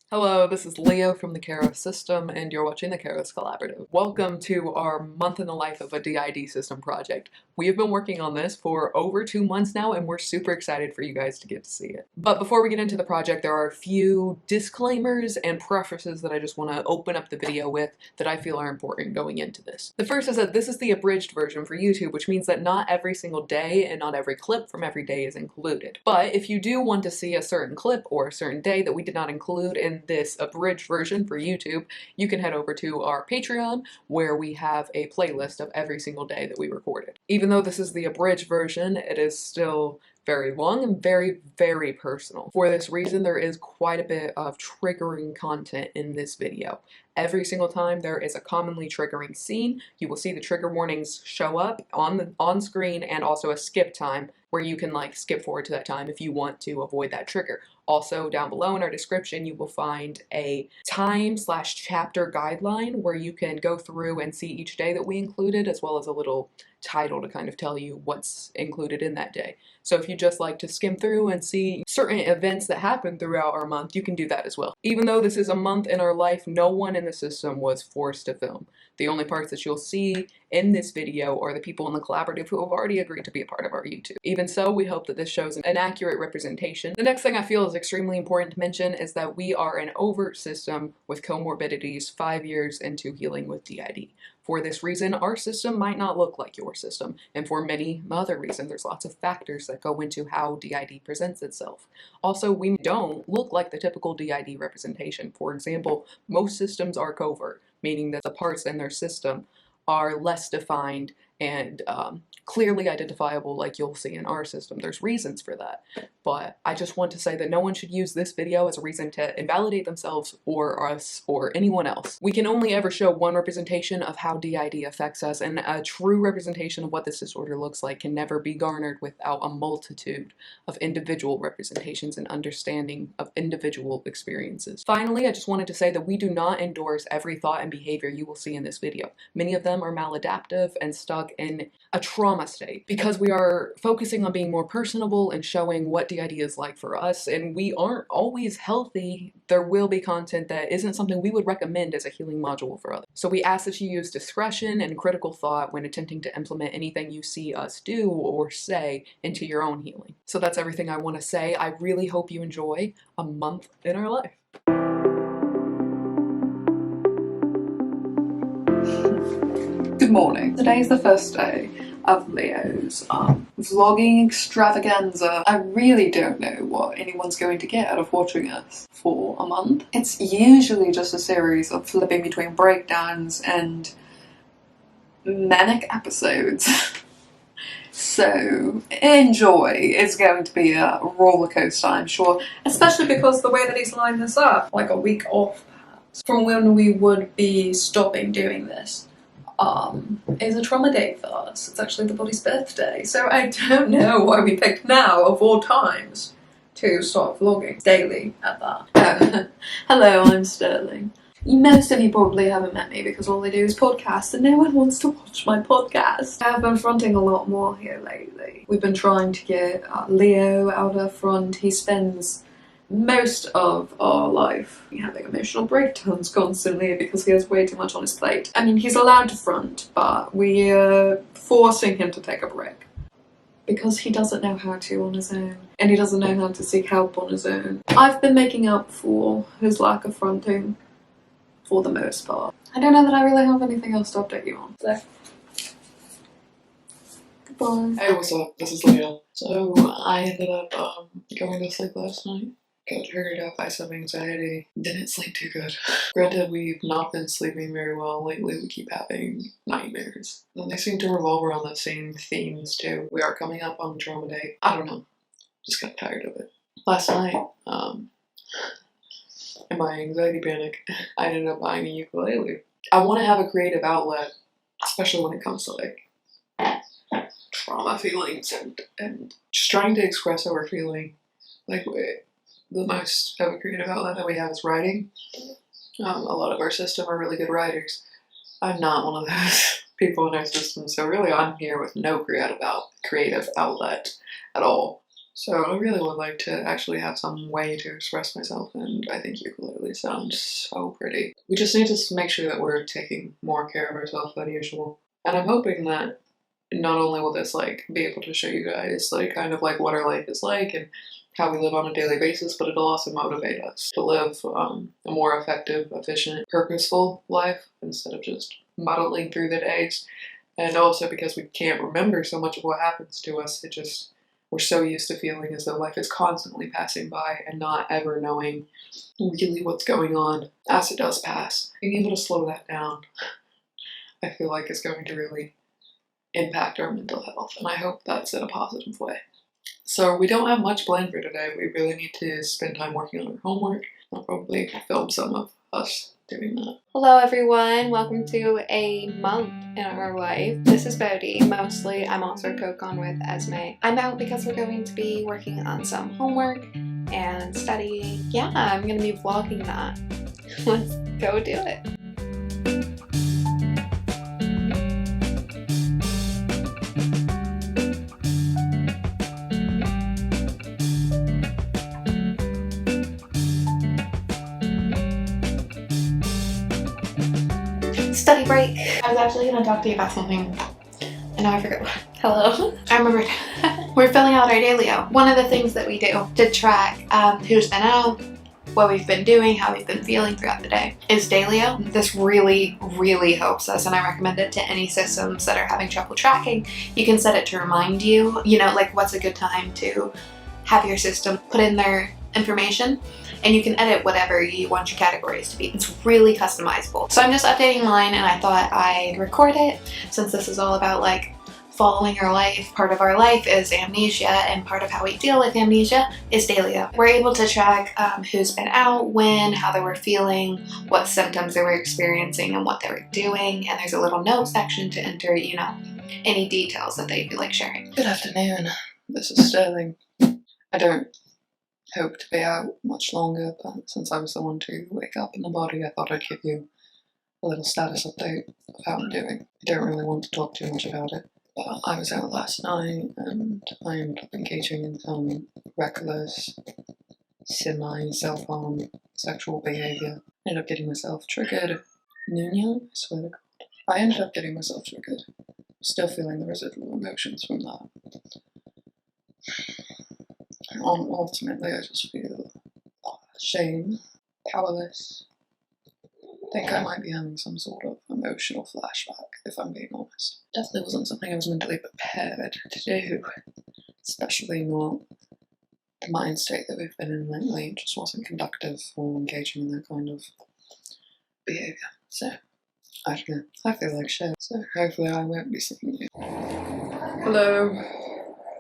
Hello, this is Leo from the Kairos system, and you're watching the Kairos Collaborative. Welcome to our month in the life of a DID system project. We have been working on this for over 2 months now, and we're super excited for you guys to get to see it. But before we get into the project, there are a few disclaimers and prefaces that I just want to open up the video with that I feel are important going into this. The first is that this is the abridged version for YouTube, which means that not every single day and not every clip from every day is included. But if you do want to see a certain clip or a certain day that we did not include in this abridged version for YouTube, you can head over to our Patreon, where we have a playlist of every single day that we recorded. Even though this is the abridged version, it is still very long and very, very personal. For this reason, there is quite a bit of triggering content in this video. Every single time there is a commonly triggering scene, you will see the trigger warnings show up on screen, and also a skip time where you can skip forward to that time if you want to avoid that trigger. Also, down below in our description, you will find a time/chapter guideline where you can go through and see each day that we included, as well as a little title to kind of tell you what's included in that day. So if you just like to skim through and see certain events that happen throughout our month, you can do that as well. Even though this is a month in our life, no one in the system was forced to film. The only parts that you'll see in this video are the people in the collaborative who have already agreed to be a part of our YouTube. Even so, we hope that this shows an accurate representation. The next thing I feel is extremely important to mention is that we are an overt system with comorbidities 5 years into healing with DID. For this reason, our system might not look like your system, and for many other reasons, there's lots of factors that go into how DID presents itself. Also, we don't look like the typical DID representation. For example, most systems are covert, meaning that the parts in their system are less defined and clearly identifiable like you'll see in our system. There's reasons for that, but I just want to say that no one should use this video as a reason to invalidate themselves or us or anyone else. We can only ever show one representation of how DID affects us, and a true representation of what this disorder looks like can never be garnered without a multitude of individual representations and understanding of individual experiences. Finally, I just wanted to say that we do not endorse every thought and behavior you will see in this video. Many of them are maladaptive and stuck in a trauma state, because we are focusing on being more personable and showing what DID is like for us, and we aren't always healthy. There will be content that isn't something we would recommend as a healing module for others. So we ask that you use discretion and critical thought when attempting to implement anything you see us do or say into your own healing. So that's everything I want to say. I really hope you enjoy a month in our life. Good morning. Today is the first day of Leo's vlogging extravaganza. I really don't know what anyone's going to get out of watching us for a month. It's usually just a series of flipping between breakdowns and manic episodes. So enjoy. It's going to be a roller coaster, I'm sure, especially because the way that he's lined this up, like a week off perhaps, from when we would be stopping doing this. Is a trauma day for us. It's actually the body's birthday, so I don't know why we picked now of all times to start vlogging daily at that. Hello, I'm Sterling. Most of you probably haven't met me because all I do is podcasts and no one wants to watch my podcast. I've been fronting a lot more here lately. We've been trying to get Leo out up front. He spends most of our life having emotional breakdowns constantly because he has way too much on his plate. I mean, he's allowed to front, but we're forcing him to take a break because he doesn't know how to on his own, and he doesn't know how to seek help on his own. I've been making up for his lack of fronting for the most part. I don't know that I really have anything else to update you on. So, goodbye. Hey, what's up? This is Leo. So I ended up going to sleep last night. Got triggered out by some anxiety. Didn't sleep too good. Granted, we've not been sleeping very well lately. We keep having nightmares. And they seem to revolve around the same themes too. We are coming up on the trauma day. I don't know. Just got tired of it. Last night, in my anxiety panic, I ended up buying a ukulele. I want to have a creative outlet, especially when it comes to trauma feelings and just trying to express how we're feeling. The most of a creative outlet that we have is writing. A lot of our system are really good writers. I'm not one of those people in our system, so really I'm here with no creative outlet at all. So I really would like to actually have some way to express myself, and I think ukulele sounds so pretty. We just need to make sure that we're taking more care of ourselves than usual. And I'm hoping that not only will this like be able to show you guys like kind of like what our life is like and how we live on a daily basis, but it'll also motivate us to live a more effective, efficient, purposeful life instead of just muddling through the days. And also because we can't remember so much of what happens to us, we're so used to feeling as though life is constantly passing by and not ever knowing really what's going on as it does pass. Being able to slow that down, I feel like is going to really impact our mental health, and I hope that's in a positive way. So we don't have much planned for today. We really need to spend time working on our homework. I'll probably film some of us doing that. Hello everyone, welcome to a month in our life. This is Bodhi. Mostly I'm also co-con with Esme. I'm out because we're going to be working on some homework and studying. Yeah, I'm gonna be vlogging that. Let's go do it. Study break. I was actually going to talk to you about something and now I forgot what. Hello. I remembered. We're filling out our dailyo. One of the things that we do to track who's been out, what we've been doing, how we've been feeling throughout the day is dailyo. This really, really helps us, and I recommend it to any systems that are having trouble tracking. You can set it to remind you, like what's a good time to have your system put in their information, and you can edit whatever you want your categories to be. It's really customizable. So I'm just updating mine, and I thought I'd record it since this is all about like following our life. Part of our life is amnesia, and part of how we deal with amnesia is dailyo. We're able to track who's been out, when, how they were feeling, what symptoms they were experiencing, and what they were doing, and there's a little note section to enter, any details that they'd feel like sharing. Good afternoon, this is Sterling. I don't hope to be out much longer, but since I was the one to wake up in the body, I thought I'd give you a little status update of how I'm doing. I don't really want to talk too much about it, but I was out last night and I ended up engaging in some reckless, semi-self-harm sexual behaviour. I ended up getting myself triggered. Nunya, I swear to God. I ended up getting myself triggered. Still feeling the residual emotions from that. Ultimately, I just feel shame, powerless. I think I might be having some sort of emotional flashback, if I'm being honest. Definitely wasn't something I was mentally prepared to do, especially not the mind state that we've been in lately. It just wasn't conductive for engaging in that kind of behaviour. So, I don't know. I feel like shit. So, hopefully I won't be seeing you. Hello.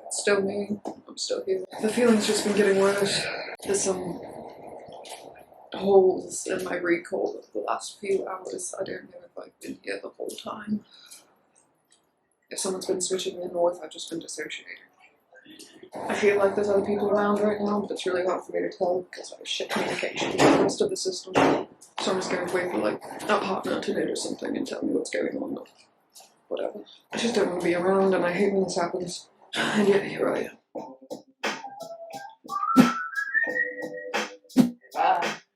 It's still me. I'm still here. The feeling's just been getting worse. There's some holes in my recall of the last few hours. I don't know if I've been here the whole time. If someone's been switching in or if I've just been dissociating. I feel like there's other people around right now, but it's really hard for me to tell because I have shit communication with the rest of the system. So I'm just going to wait for like a partner to notice something and tell me what's going on. Or whatever. I just don't want to be around, and I hate when this happens. And yeah, here I am.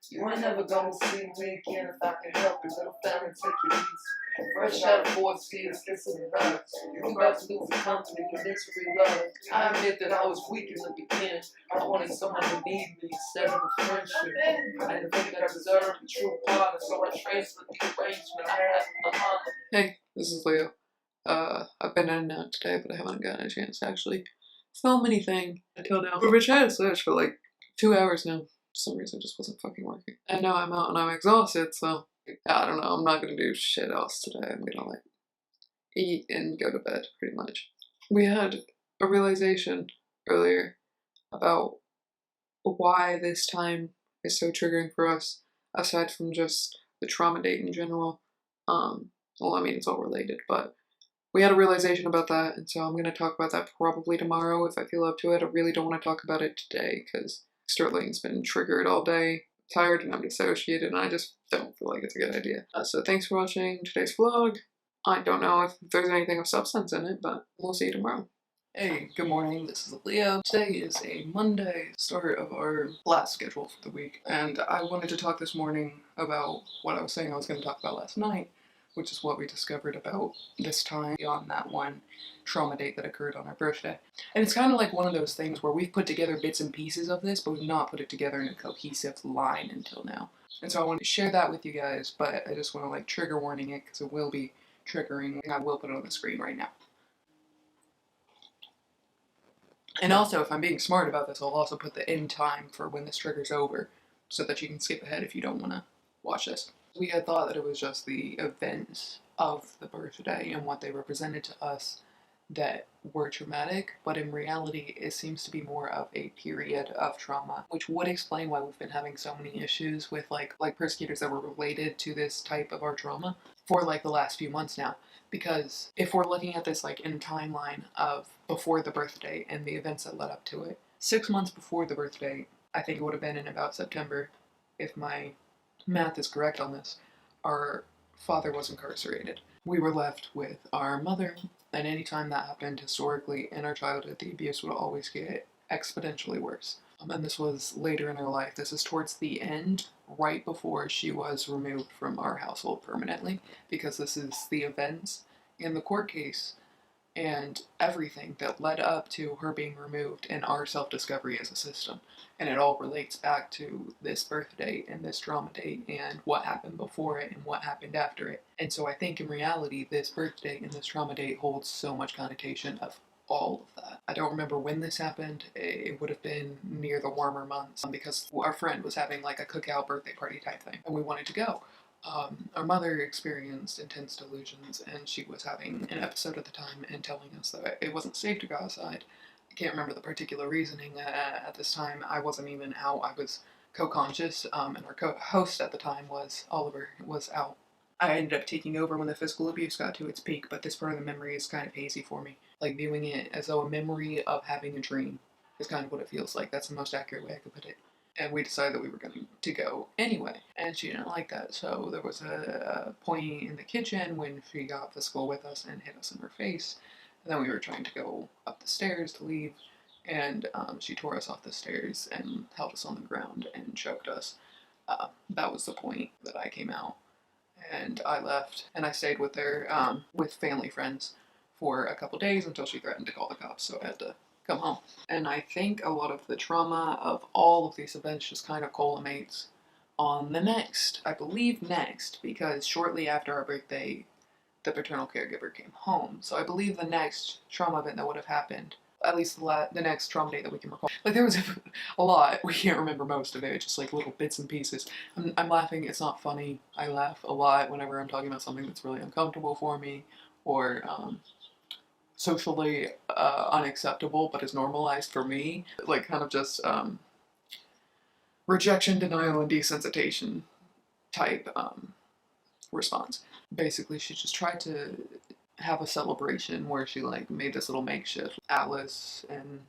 You ain't never gonna see me again if I can help it. Little family, take it easy. Fresh out of 4 seas, kissing the nuts. You about to lose the company, you misery love. I admit that I was weak in the beginning. I wanted someone to need me instead of a friendship. I didn't think I deserved a true partner, so I transferred the arrangement I had with my mama. Hey, this is Leo. I've been in and out today, but I haven't gotten a chance to actually film anything until now. We've been trying to search for like 2 hours now. For some reason it just wasn't fucking working. And now I'm out and I'm exhausted, so I don't know, I'm not gonna do shit else today. I'm gonna like eat and go to bed, pretty much. We had a realization earlier about why this time is so triggering for us, aside from just the trauma date in general. Well, I mean, it's all related, but we had a realization about that, and so I'm going to talk about that probably tomorrow if I feel up to it. I really don't want to talk about it today because Sterling's been triggered all day, tired, and I'm dissociated, and I just don't feel like it's a good idea. So thanks for watching today's vlog. I don't know if there's anything of substance in it, but we'll see you tomorrow. Hey, good morning, this is Leo. Today is a Monday, start of our last schedule for the week, and I wanted to talk this morning about what I was saying I was going to talk about last night, which is what we discovered about this time on that one trauma date that occurred on our birthday. And it's kind of like one of those things where we've put together bits and pieces of this, but we've not put it together in a cohesive line until now. And so I wanted to share that with you guys, but I just want to like trigger warning it because it will be triggering, and I will put it on the screen right now. And also, if I'm being smart about this, I'll also put the end time for when this trigger's over so that you can skip ahead if you don't want to watch this. We had thought that it was just the events of the birthday and what they represented to us that were traumatic, but in reality, it seems to be more of a period of trauma, which would explain why we've been having so many issues with like persecutors that were related to this type of our trauma for like the last few months now. Because if we're looking at this like in a timeline of before the birthday and the events that led up to it, 6 months before the birthday, I think it would have been in about September, if my math is correct on this, our father was incarcerated. We were left with our mother, and anytime that happened historically in our childhood, the abuse would always get exponentially worse. And this was later in her life. This is towards the end, right before she was removed from our household permanently, because this is the events in the court case and everything that led up to her being removed and our self-discovery as a system. And it all relates back to this birth date and this trauma date and what happened before it and what happened after it. And so I think in reality, this birth date and this trauma date holds so much connotation of all of that. I don't remember when this happened. It would have been near the warmer months because our friend was having like a cookout birthday party type thing and we wanted to go. Our mother experienced intense delusions, and she was having an episode at the time and telling us that it wasn't safe to go outside. I can't remember the particular reasoning at this time. I wasn't even out. I was co-conscious, and our co-host at the time was Oliver, was out. I ended up taking over when the physical abuse got to its peak, but this part of the memory is kind of hazy for me. Like viewing it as though a memory of having a dream is kind of what it feels like. That's the most accurate way I could put it. And we decided that we were going to go anyway. And she didn't like that. So there was a point in the kitchen when she got physical with us and hit us in her face. And then we were trying to go up the stairs to leave. And she tore us off the stairs and held us on the ground and choked us. That was the point that I came out. And I left. And I stayed with her, with family friends, for a couple days until she threatened to call the cops. So I had to come home. And I think a lot of the trauma of all of these events just kind of culminates on the next, I believe next, because shortly after our birthday, the paternal caregiver came home. So I believe the next trauma event that would have happened, at least the next trauma day that we can recall. Like there was a lot. We can't remember most of it, just like little bits and pieces. I'm laughing. It's not funny. I laugh a lot whenever I'm talking about something that's really uncomfortable for me or socially unacceptable but is normalized for me, like kind of just rejection, denial, and desensitization type response. Basically, she just tried to have a celebration where she like made this little makeshift Atlas and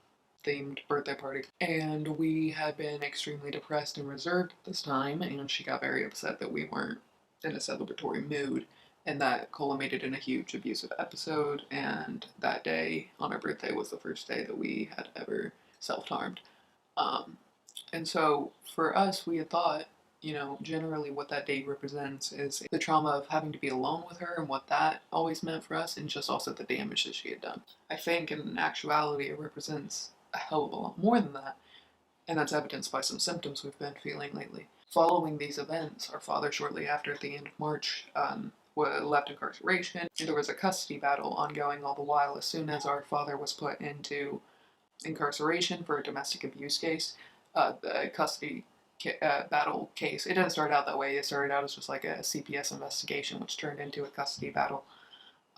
themed birthday party, and we had been extremely depressed and reserved at this time, and she got very upset that we weren't in a celebratory mood, and that culminated in a huge abusive episode. And that day on our birthday was the first day that we had ever self-harmed. And so for us, we had thought, you know, generally what that date represents is the trauma of having to be alone with her and what that always meant for us, and just also the damage that she had done. I think in actuality it represents a hell of a lot more than that, and that's evidenced by some symptoms we've been feeling lately. Following these events, our father, shortly after, at the end of March, left incarceration. There was a custody battle ongoing all the while. As soon as our father was put into incarceration for a domestic abuse case, the custody battle case, it didn't start out that way. It started out as just like a CPS investigation, which turned into a custody battle.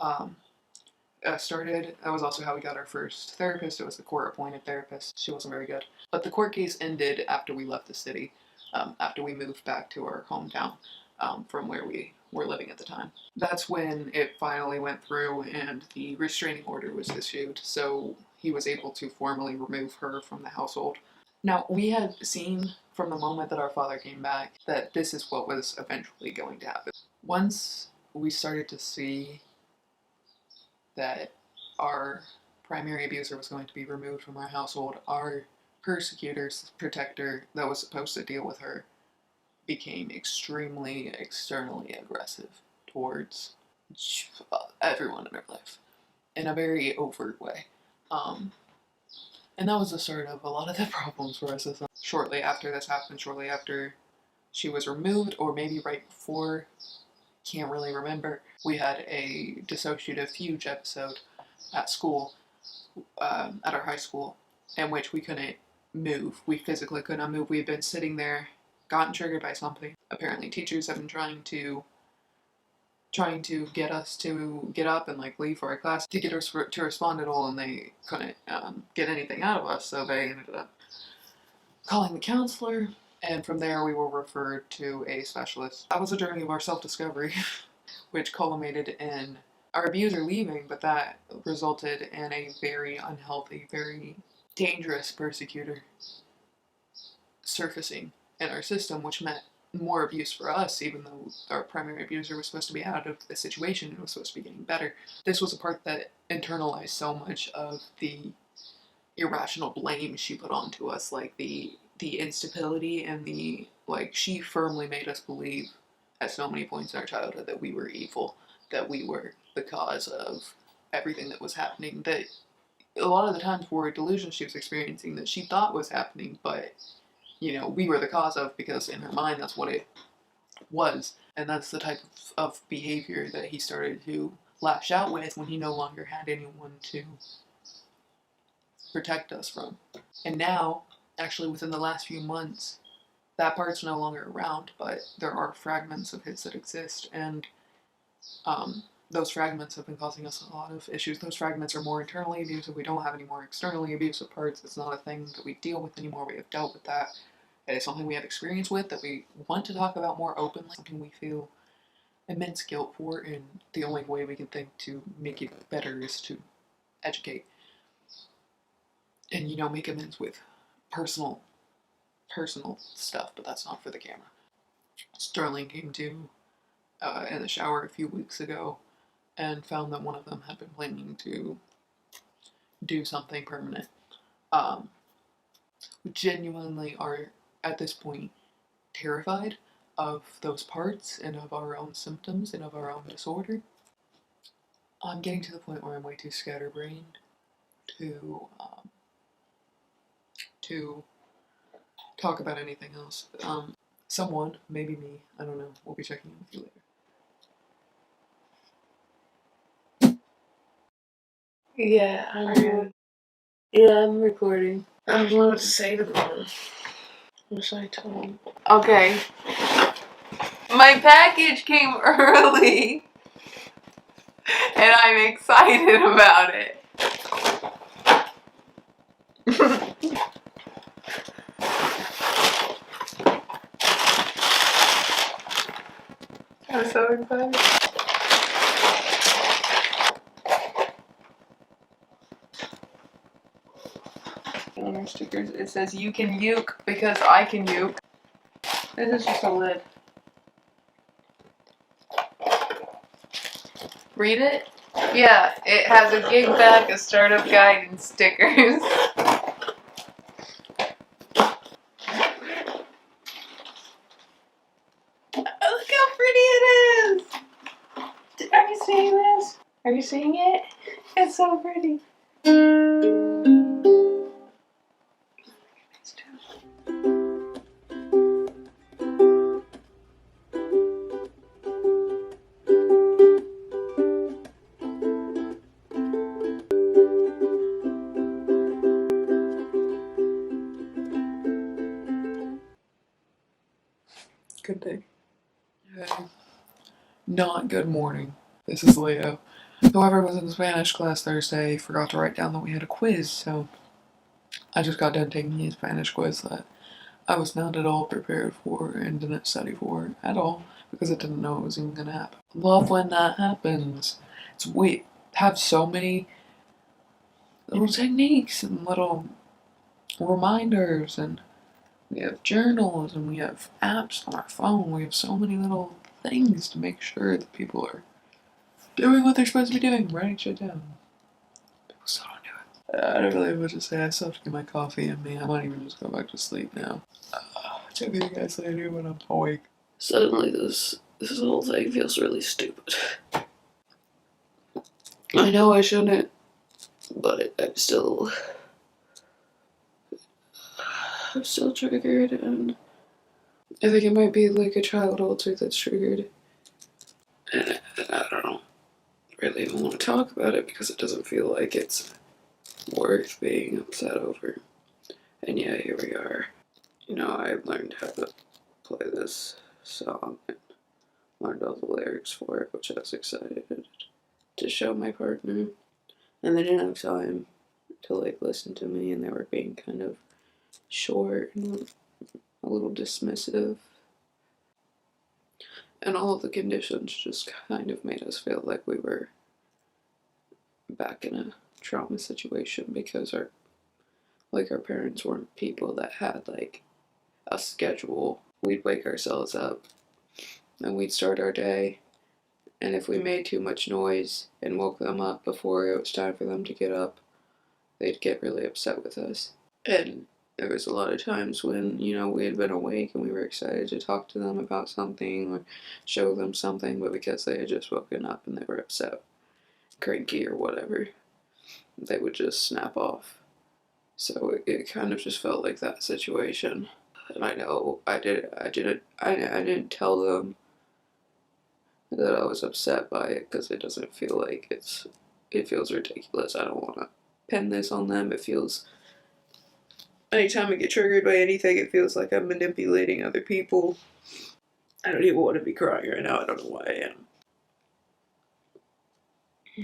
That was also how we got our first therapist. It was the court-appointed therapist. She wasn't very good. But the court case ended after we left the city, after we moved back to our hometown from where we were living at the time. That's when it finally went through and the restraining order was issued, so he was able to formally remove her from the household. Now, we had seen from the moment that our father came back that this is what was eventually going to happen. Once we started to see that our primary abuser was going to be removed from our household, our persecutor's protector that was supposed to deal with her became extremely externally aggressive towards everyone in her life in a very overt way. And that was the start of a lot of the problems for us. Shortly after this happened, shortly after she was removed, or maybe right before, can't really remember, we had a dissociative fugue episode at school, at our high school, in which we couldn't move. We physically could not move. We had been sitting there, gotten triggered by something. Apparently teachers have been trying to get us to get up and like leave for our class to get us to respond at all, and they couldn't get anything out of us, so they ended up calling the counselor, and from there we were referred to a specialist. That was a journey of our self-discovery, which culminated in our abuser leaving, but that resulted in a very unhealthy, very dangerous persecutor surfacing in our system, which meant more abuse for us, even though our primary abuser was supposed to be out of the situation and was supposed to be getting better. This was a part that internalized so much of the irrational blame she put onto us, like the instability and the, like, she firmly made us believe at so many points in our childhood that we were evil, that we were the cause of everything that was happening, that a lot of the times were delusions she was experiencing that she thought was happening, but we were the cause of, because in her mind that's what it was. And that's the type of behavior that he started to lash out with when he no longer had anyone to protect us from. And now, actually within the last few months, that part's no longer around, but there are fragments of his that exist, and those fragments have been causing us a lot of issues. Those fragments are more internally abusive. We don't have any more externally abusive parts. It's not a thing that we deal with anymore. We have dealt with that. It is something we have experience with that we want to talk about more openly, something we feel immense guilt for, and the only way we can think to make it better is to educate and, make amends with personal stuff, but that's not for the camera. Sterling came to in the shower a few weeks ago and found that one of them had been planning to do something permanent. We genuinely are, at this point, terrified of those parts and of our own symptoms and of our own disorder. I'm getting to the point where I'm way too scatterbrained to talk about anything else. Someone, maybe me, I don't know, we'll be checking in with you later. Yeah, I'm recording. I don't know what to say to them. What should I tell them? Okay. My package came early, and I'm excited about it. I'm so excited. On our stickers, it says "You can uke because I can uke." This is just a lid. Read it? Yeah, it has a gig bag, a startup guide, and stickers. Look how pretty it is! Are you seeing this? Are you seeing it? It's so pretty. Good day. Not good morning. This is Leo. Whoever was in Spanish class Thursday forgot to write down that we had a quiz, so I just got done taking a Spanish quiz that I was not at all prepared for and didn't study for at all because I didn't know it was even gonna happen. Love when that happens. We have so many little techniques and little reminders, and we have journals and we have apps on our phone. We have so many little things to make sure that people are doing what they're supposed to be doing, writing shit down. People still don't do it. I don't really have much to say. I still have to get my coffee in me. I might even just go back to sleep now. Check with you guys later when I'm awake. Suddenly this whole thing feels really stupid. I know I shouldn't, but I'm still triggered, and I think it might be like a child alter that's triggered. And I don't really even want to talk about it because it doesn't feel like it's worth being upset over. And yeah, here we are. You know, I learned how to play this song and learned all the lyrics for it, which I was excited to show my partner. And they didn't have time to like listen to me, and they were being kind of short and a little dismissive. And all of the conditions just kind of made us feel like we were back in a trauma situation because our parents weren't people that had like a schedule. We'd wake ourselves up and we'd start our day, and if we made too much noise and woke them up before it was time for them to get up, they'd get really upset with us. And there was a lot of times when, you know, we had been awake and we were excited to talk to them about something or show them something, but because they had just woken up and they were upset, cranky or whatever, they would just snap off. So it kind of just felt like that situation. And I know I didn't tell them that I was upset by it because it doesn't feel like it feels ridiculous. I don't want to pin this on them. It feels, anytime I get triggered by anything, it feels like I'm manipulating other people. I don't even want to be crying right now. I don't know why I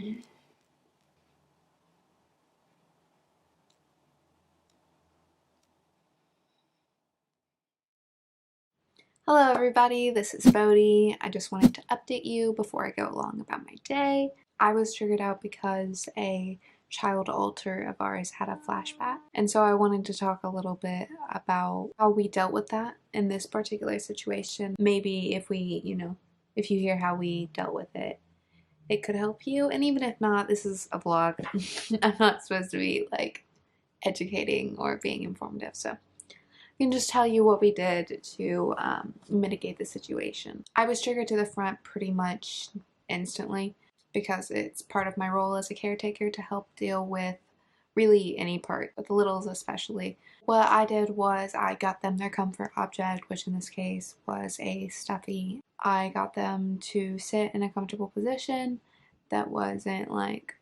am. Hello everybody, this is Bodhi. I just wanted to update you before I go along about my day. I was triggered out because a child alter of ours had a flashback, and so I wanted to talk a little bit about how we dealt with that in this particular situation. Maybe if we, if you hear how we dealt with it, it could help you. And even if not, this is a vlog. I'm not supposed to be like educating or being informative, so I can just tell you what we did to mitigate the situation. I was triggered to the front pretty much instantly because it's part of my role as a caretaker to help deal with really any part, but the littles especially. What I did was I got them their comfort object, which in this case was a stuffy. I got them to sit in a comfortable position that wasn't like,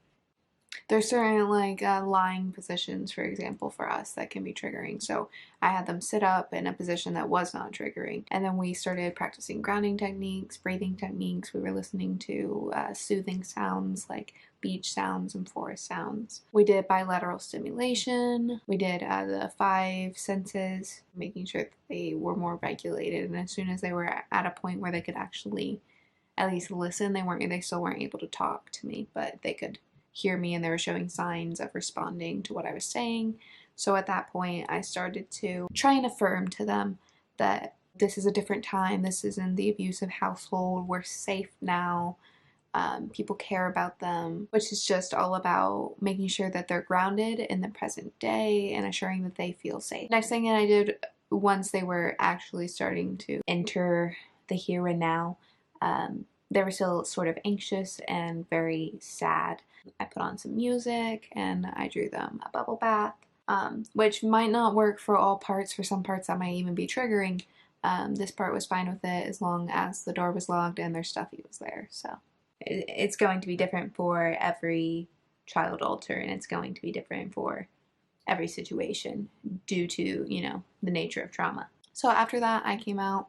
there's certain like lying positions, for example, for us that can be triggering. So I had them sit up in a position that was not triggering. And then we started practicing grounding techniques, breathing techniques. We were listening to soothing sounds like beach sounds and forest sounds. We did bilateral stimulation. We did the 5 senses, making sure that they were more regulated. And as soon as they were at a point where they could actually at least listen, they still weren't able to talk to me, but they could hear me and they were showing signs of responding to what I was saying. So at that point, I started to try and affirm to them that this is a different time, this isn't the abusive household, we're safe now, people care about them, which is just all about making sure that they're grounded in the present day and assuring that they feel safe. Next thing that I did, once they were actually starting to enter the here and now, they were still sort of anxious and very sad. I put on some music and I drew them a bubble bath, which might not work for all parts. For some parts that might even be triggering. This part was fine with it as long as the door was locked and their stuffy was there. So it's going to be different for every child alter, and it's going to be different for every situation due to, the nature of trauma. So after that, I came out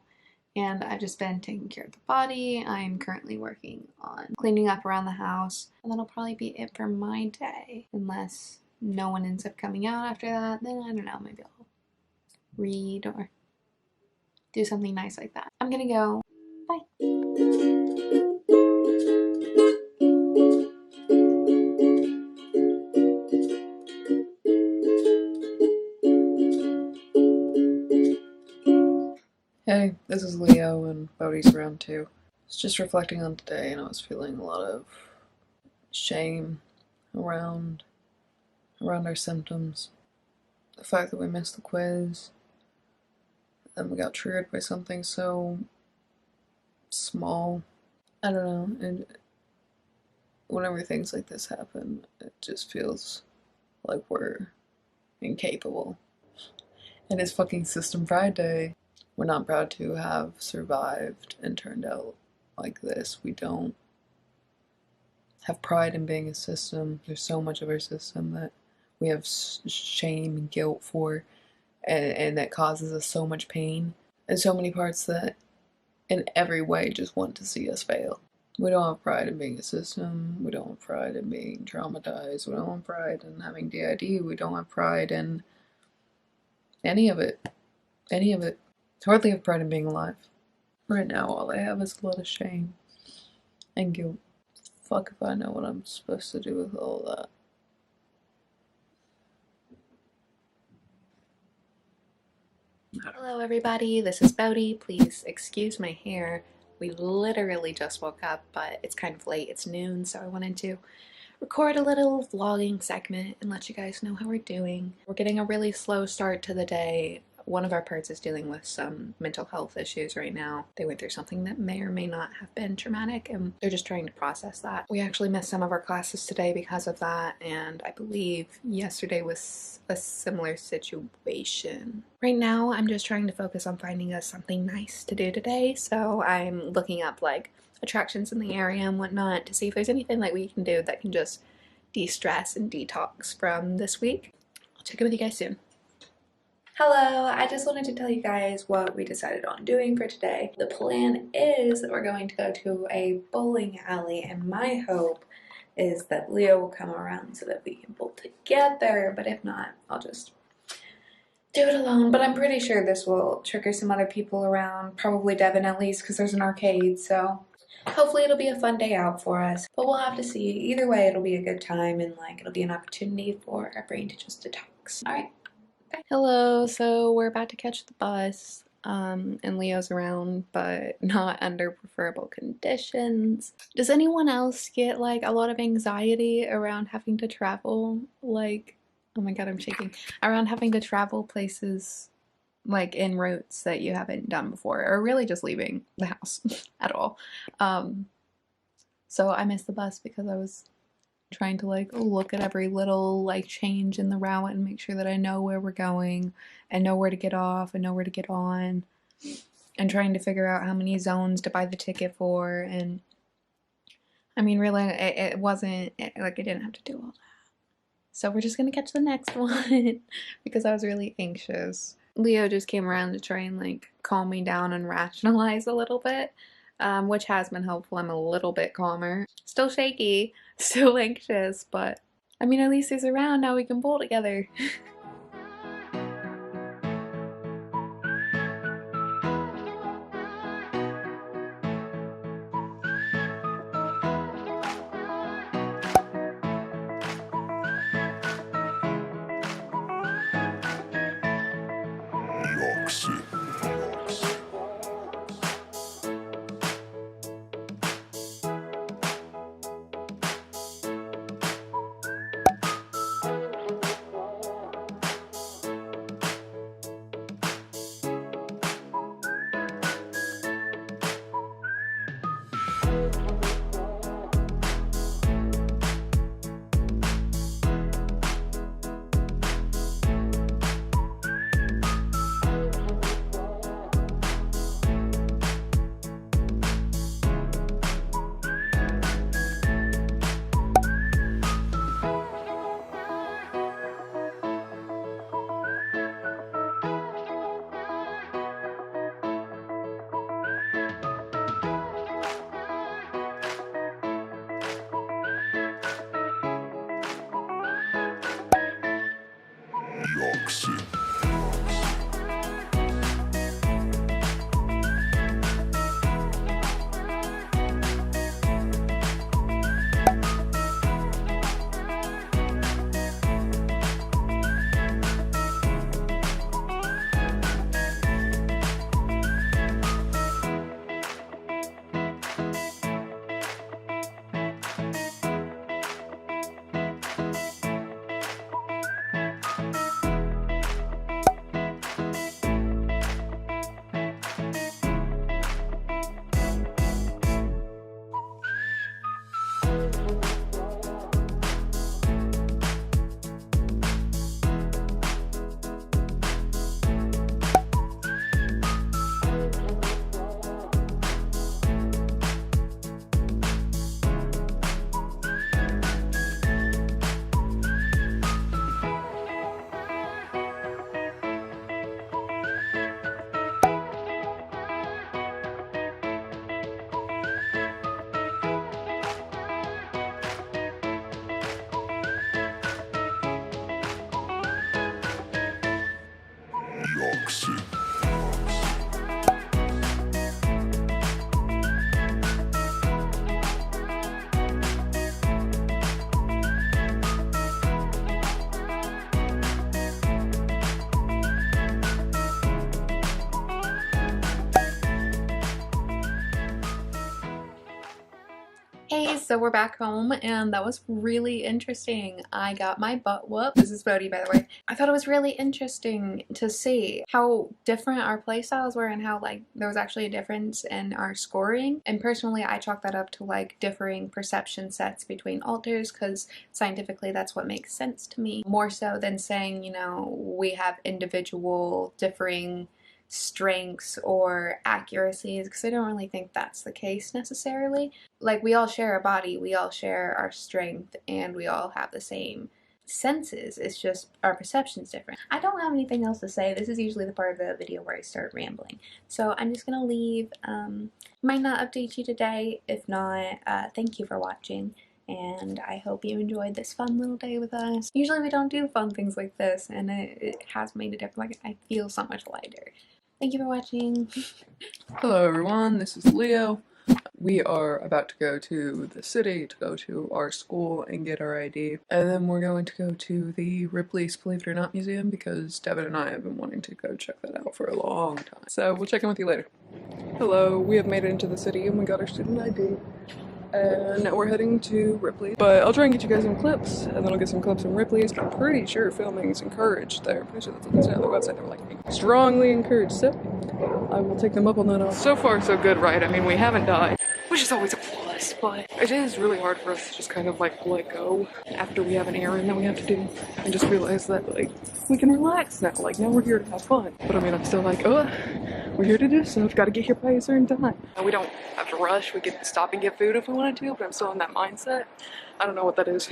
and I've just been taking care of the body. I'm currently working on cleaning up around the house, and that'll probably be it for my day. Unless no one ends up coming out after that, then I don't know, maybe I'll read or do something nice like that. I'm gonna go. Bye. Hey, this is Leo and Bodhi's around too. I was just reflecting on today and I was feeling a lot of shame around around our symptoms. The fact that we missed the quiz and we got triggered by something so small. I don't know. And whenever things like this happen, it just feels like we're incapable. And it's fucking System Pride Day. We're not proud to have survived and turned out like this. We don't have pride in being a system. There's so much of our system that we have shame and guilt for, and that causes us so much pain, and so many parts that in every way just want to see us fail. We don't have pride in being a system. We don't have pride in being traumatized. We don't have pride in having DID. We don't have pride in any of it. Any of it. Hardly have pride in being alive. Right now, all I have is a lot of shame and guilt. Fuck if I know what I'm supposed to do with all that. Hello everybody, this is Bodhi. Please excuse my hair. We literally just woke up, but it's kind of late. It's noon, so I wanted to record a little vlogging segment and let you guys know how we're doing. We're getting a really slow start to the day. One of our parts is dealing with some mental health issues right now. They went through something that may or may not have been traumatic, and they're just trying to process that. We actually missed some of our classes today because of that, and I believe yesterday was a similar situation. Right now, I'm just trying to focus on finding us something nice to do today, so I'm looking up like attractions in the area and whatnot to see if there's anything that we can do that can just de-stress and detox from this week. I'll check in with you guys soon. Hello, I just wanted to tell you guys what we decided on doing for today. The plan is that we're going to go to a bowling alley, and my hope is that Leo will come around so that we can bowl together, but if not, I'll just do it alone. But I'm pretty sure this will trigger some other people around, probably Devon at least, because there's an arcade, so hopefully it'll be a fun day out for us. But we'll have to see. Either way, it'll be a good time, and like it'll be an opportunity for our brain to just detox. Alright. Hello, so we're about to catch the bus, and Leo's around, but not under preferable conditions. Does anyone else get like a lot of anxiety around having to travel? Like, oh my god, I'm shaking. Around having to travel places like in routes that you haven't done before, or really just leaving the house at all. So I missed the bus because I was trying to like look at every little like change in the route and make sure that I know where we're going and know where to get off and know where to get on, and trying to figure out how many zones to buy the ticket for. And I mean, really, it wasn't like I didn't have to do all that. So we're just gonna catch the next one because I was really anxious. Leo just came around to try and like calm me down and rationalize a little bit, which has been helpful. I'm a little bit calmer. Still shaky, still anxious, but I mean, at least he's around. Now we can bowl together. sexy. Hey, so we're back home and that was really interesting. I got my butt whooped. This is Bodhi, by the way. I thought it was really interesting to see how different our play styles were and how like there was actually a difference in our scoring. And personally, I chalk that up to like differing perception sets between alters because scientifically that's what makes sense to me. More so than saying, you know, we have individual differing strengths or accuracies, because I don't really think that's the case necessarily. Like, we all share a body, we all share our strength, and we all have the same senses. It's just our perception's different. I don't have anything else to say. This is usually the part of the video where I start rambling. So I'm just gonna leave. Might not update you today. If not, thank you for watching. And I hope you enjoyed this fun little day with us. Usually we don't do fun things like this, and it has made a difference. Like, I feel so much lighter. Thank you for watching. Hello everyone, this is Leo. We are about to go to the city to go to our school and get our ID. And then we're going to go to the Ripley's Believe It or Not Museum because Devon and I have been wanting to go check that out for a long time. So we'll check in with you later. Hello, we have made it into the city and we got our student ID. And now we're heading to Ripley. But I'll try and get you guys some clips, and then I'll get some clips from Ripley's. I'm pretty sure filming is encouraged there. I'm pretty sure that's what they said on their website. They were like, strongly encouraged. So I will take them up on that. So far, so good, right? I mean, we haven't died, which is always a plus, but it is really hard for us to just kind of like let go after we have an errand that we have to do and just realize that like we can relax now. Like, now we're here to have fun. But I mean, I'm still like, oh, we're here to do stuff. Gotta get here by a certain time. And we don't have to rush. We can stop and get food if we wanted to, but I'm still in that mindset. I don't know what that is.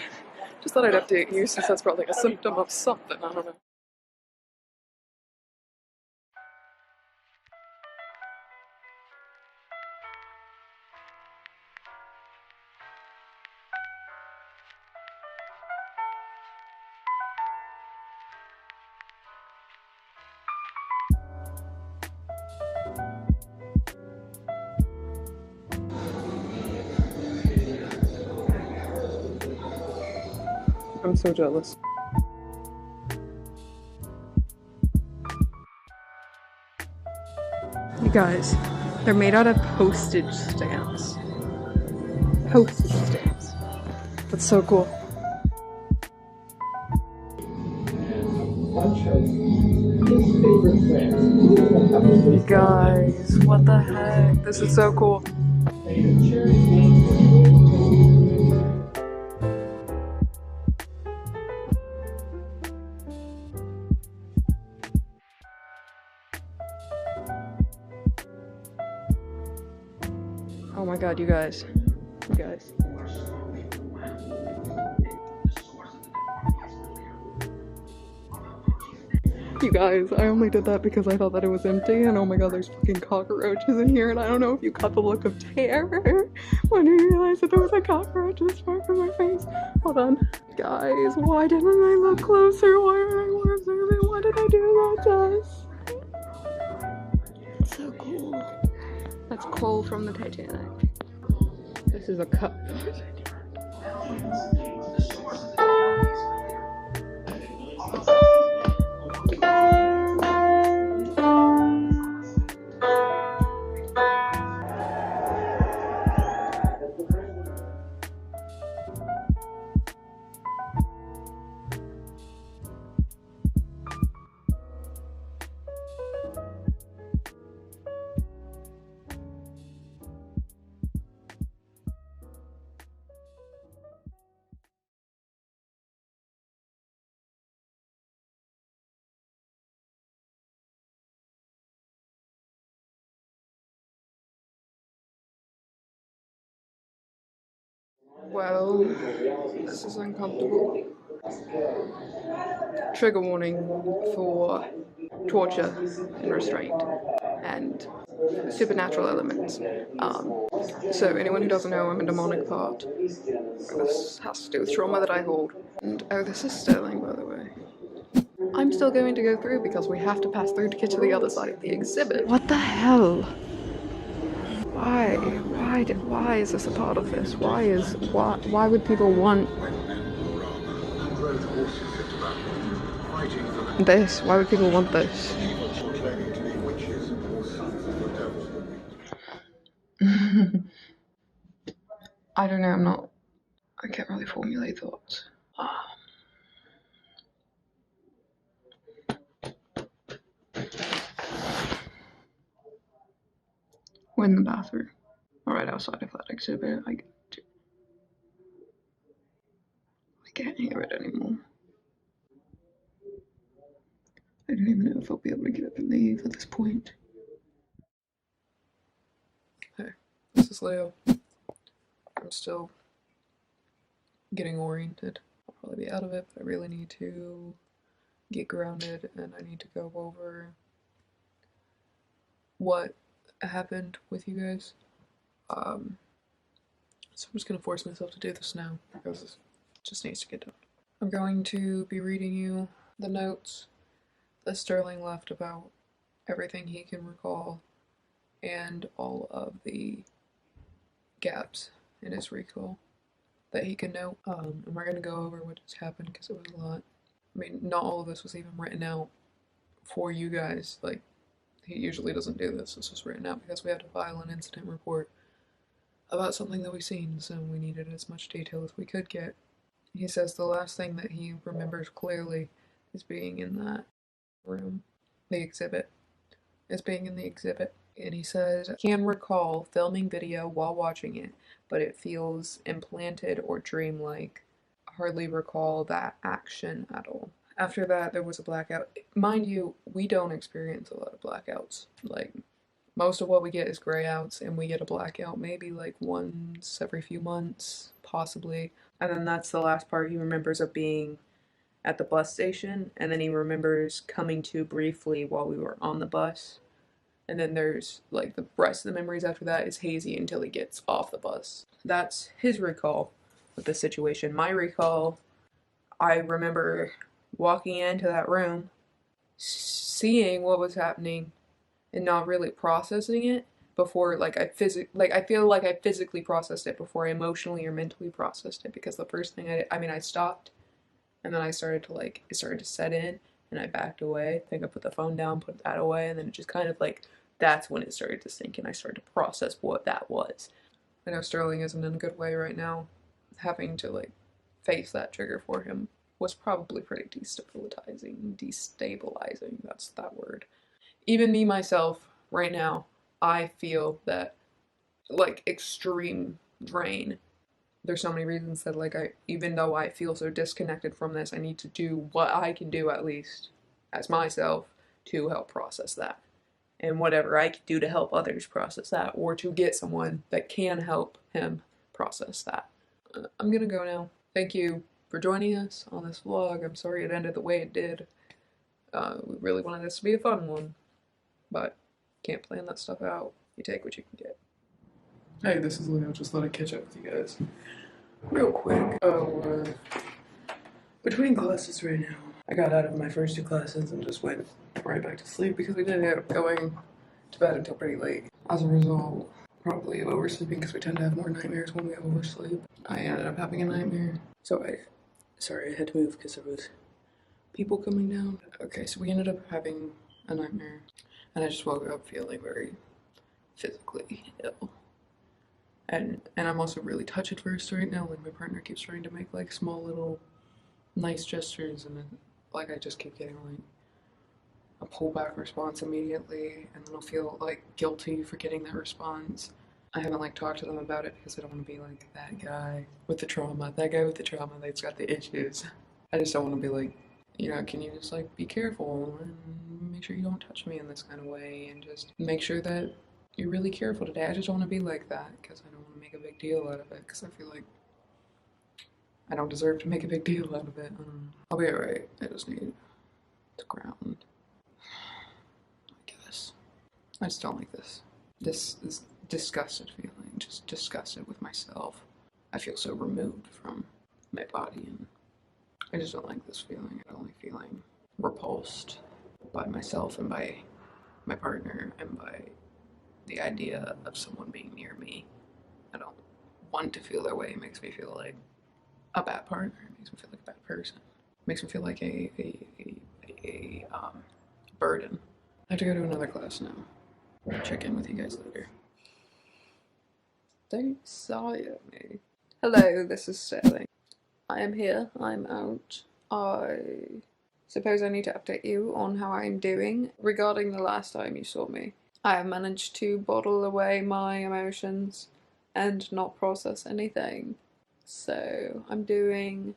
Just thought I'd update you since that's probably a symptom of something. I don't know. I'm so jealous. You guys, they're made out of postage stamps. Postage stamps. That's so cool. You guys, what the heck? This is so cool. Oh my god, you guys. You guys. You guys, I only did that because I thought that it was empty, and oh my god, there's fucking cockroaches in here, and I don't know if you got the look of terror when you realized that there was a cockroach this far from my face. Hold on. Guys, why didn't I look closer? Why are I more observant? Why did I do that to us? It's so cool. That's coal from the Titanic. This is a cup. Well, this is uncomfortable. Trigger warning for torture and restraint and supernatural elements. So anyone who doesn't know, I'm a demonic part. This has to do with trauma that I hold. And oh, this is Sterling, by the way. I'm still going to go through because we have to pass through to get to the other side of the exhibit. What the hell? Why is this a part of this? Why would people want this? Why would people want this? I don't know, I can't really formulate thoughts. We're in the bathroom. Right outside of that exhibit. I can't hear it anymore. I don't even know if I'll be able to get up and leave at this point. Hey, this is Leo. I'm still getting oriented. I'll probably be out of it, but I really need to get grounded and I need to go over what happened with you guys. So I'm just gonna force myself to do this now because it just needs to get done. I'm going to be reading you the notes that Sterling left about everything he can recall and all of the gaps in his recall that he can note. And we're gonna go over what just happened because it was a lot. I mean, not all of this was even written out for you guys. Like, he usually doesn't do this. This was written out because we had to file an incident report about something that we've seen, so we needed as much detail as we could get. He says the last thing that he remembers clearly is being in that room, the exhibit, is being in the exhibit. And he says, can recall filming video while watching it, but it feels implanted or dreamlike. Hardly recall that action at all. After that, there was a blackout. Mind you, we don't experience a lot of blackouts. Like, most of what we get is grayouts, and we get a blackout maybe like once every few months, possibly. And then that's the last part he remembers of being at the bus station, and then he remembers coming to briefly while we were on the bus. And then there's like the rest of the memories after that is hazy until he gets off the bus. That's his recall of the situation. My recall, I remember walking into that room, seeing what was happening, and not really processing it before I feel like I physically processed it before I emotionally or mentally processed it, because the first thing I stopped, and then it started to set in, and I backed away. I think I put the phone down, put that away, and then it just kind of like, that's when it started to sink and I started to process what that was. I know Sterling isn't in a good way right now. Having to like face that trigger for him was probably pretty destabilizing, that's that word. Even me myself right now, I feel that like extreme drain. There's so many reasons that even though I feel so disconnected from this, I need to do what I can do, at least as myself, to help process that. And whatever I can do to help others process that, or to get someone that can help him process that. I'm gonna go now. Thank you for joining us on this vlog. I'm sorry it ended the way it did. We really wanted this to be a fun one, but can't plan that stuff out. You take what you can get. Hey, this is Leo. Just thought I'd catch up with you guys real quick. We're between classes right now. I got out of my first two classes and just went right back to sleep because we didn't end up going to bed until pretty late. As a result, probably oversleeping because we tend to have more nightmares when we oversleep. I ended up having a nightmare. Sorry, I had to move because there was people coming down. Okay, so we ended up having a nightmare, and I just woke up feeling very physically ill. And I'm also really touch-adverse right now. Like, my partner keeps trying to make like small little nice gestures, and then like I just keep getting like a pullback response immediately, and then I'll feel like guilty for getting that response. I haven't like talked to them about it because I don't want to be like that guy with the trauma that's got the issues. I just don't want to be like, can you just like be careful and make sure you don't touch me in this kind of way, and just make sure that you're really careful today. I just don't want to be like that because I don't want to make a big deal out of it, because I feel like I don't deserve to make a big deal out of it. I'll be alright. I just need to ground, I guess. I just don't like this disgusted feeling, just disgusted with myself. I feel so removed from my body, and I just don't like this feeling. I don't like feeling repulsed by myself and by my partner and by the idea of someone being near me. I don't want to feel that way. It makes me feel like a bad partner. It makes me feel like a bad person. It makes me feel like a burden. I have to go to another class now. I'll check in with you guys later. Don't sigh at me. Hello, this is Sterling. I am here. I'm out. I suppose I need to update you on how I'm doing regarding the last time you saw me. I have managed to bottle away my emotions and not process anything. So I'm doing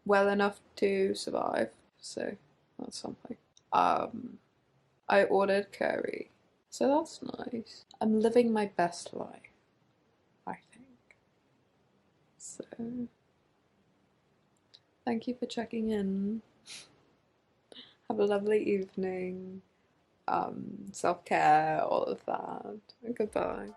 well enough to survive. So that's something. I ordered curry. So that's nice. I'm living my best life, I think. So thank you for checking in. Have a lovely evening. Self-care, all of that. Goodbye.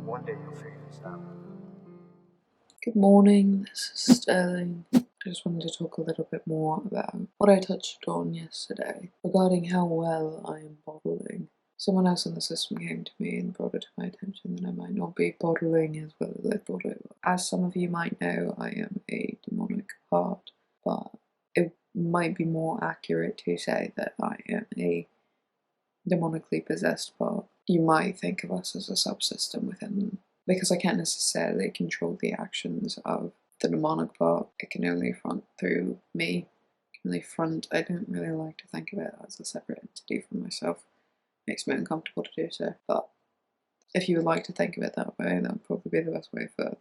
One day you'll figure this out. Good morning, this is Sterling. I just wanted to talk a little bit more about what I touched on yesterday regarding how well I am bottling. Someone else in the system came to me and brought it to my attention that I might not be bottling as well as I thought I was. As some of you might know, I am a demonic part, but it might be more accurate to say that I am a demonically possessed part. You might think of us as a subsystem within, because I can't necessarily control the actions of the demonic part. It can only front through me. It can only front. I don't really like to think of it as a separate entity from myself. It makes me uncomfortable to do so. But if you would like to think of it that way, that would probably be the best way for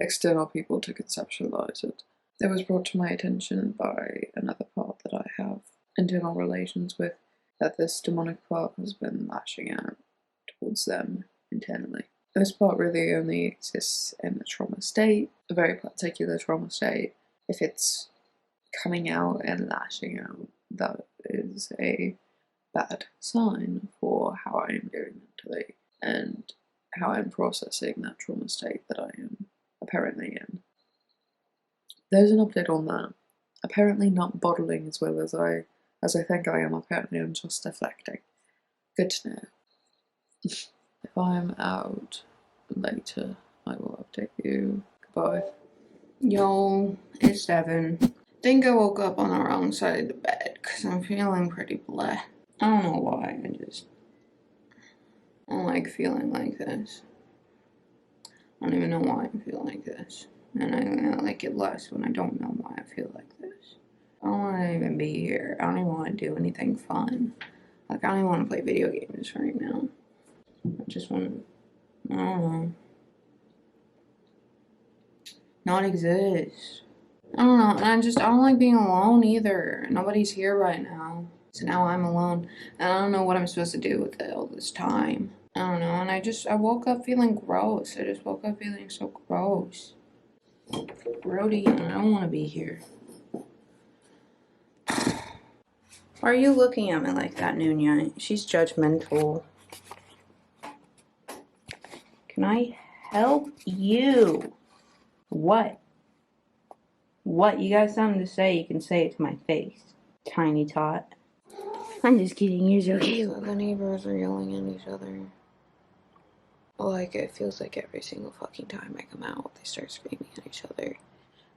external people to conceptualize it. It was brought to my attention by another part that I have internal relations with, that this demonic part has been lashing out towards them internally. This part really only exists in a trauma state, a very particular trauma state. If it's coming out and lashing out, that is a bad sign for how I am doing mentally and how I'm processing that trauma state that I am apparently in. There's an update on that. Apparently not bottling as well as I think I am. Apparently I'm just deflecting. Good to know. If I'm out later, I will update you. Goodbye. Yo, it's Devon. Think I woke up on the wrong side of the bed because I'm feeling pretty bleh. I don't know why, I don't like feeling like this. I don't even know why I feel like this. And I like it less when I don't know why I feel like this. I don't want to even be here. I don't even want to do anything fun. Like, I don't even want to play video games right now. I just want to, I don't know, not exist. I don't know, and I don't like being alone either. Nobody's here right now. So now I'm alone. And I don't know what I'm supposed to do with it all this time. I don't know, and I woke up feeling gross. I just woke up feeling so gross. Grody, and I don't want to be here. Why are you looking at me like that, Nunya? She's judgmental. Can I help you? What? What? You got something to say, you can say it to my face. Tiny tot. I'm just kidding, you're so cute. The neighbors are yelling at each other. Like, it feels like every single fucking time I come out, they start screaming at each other.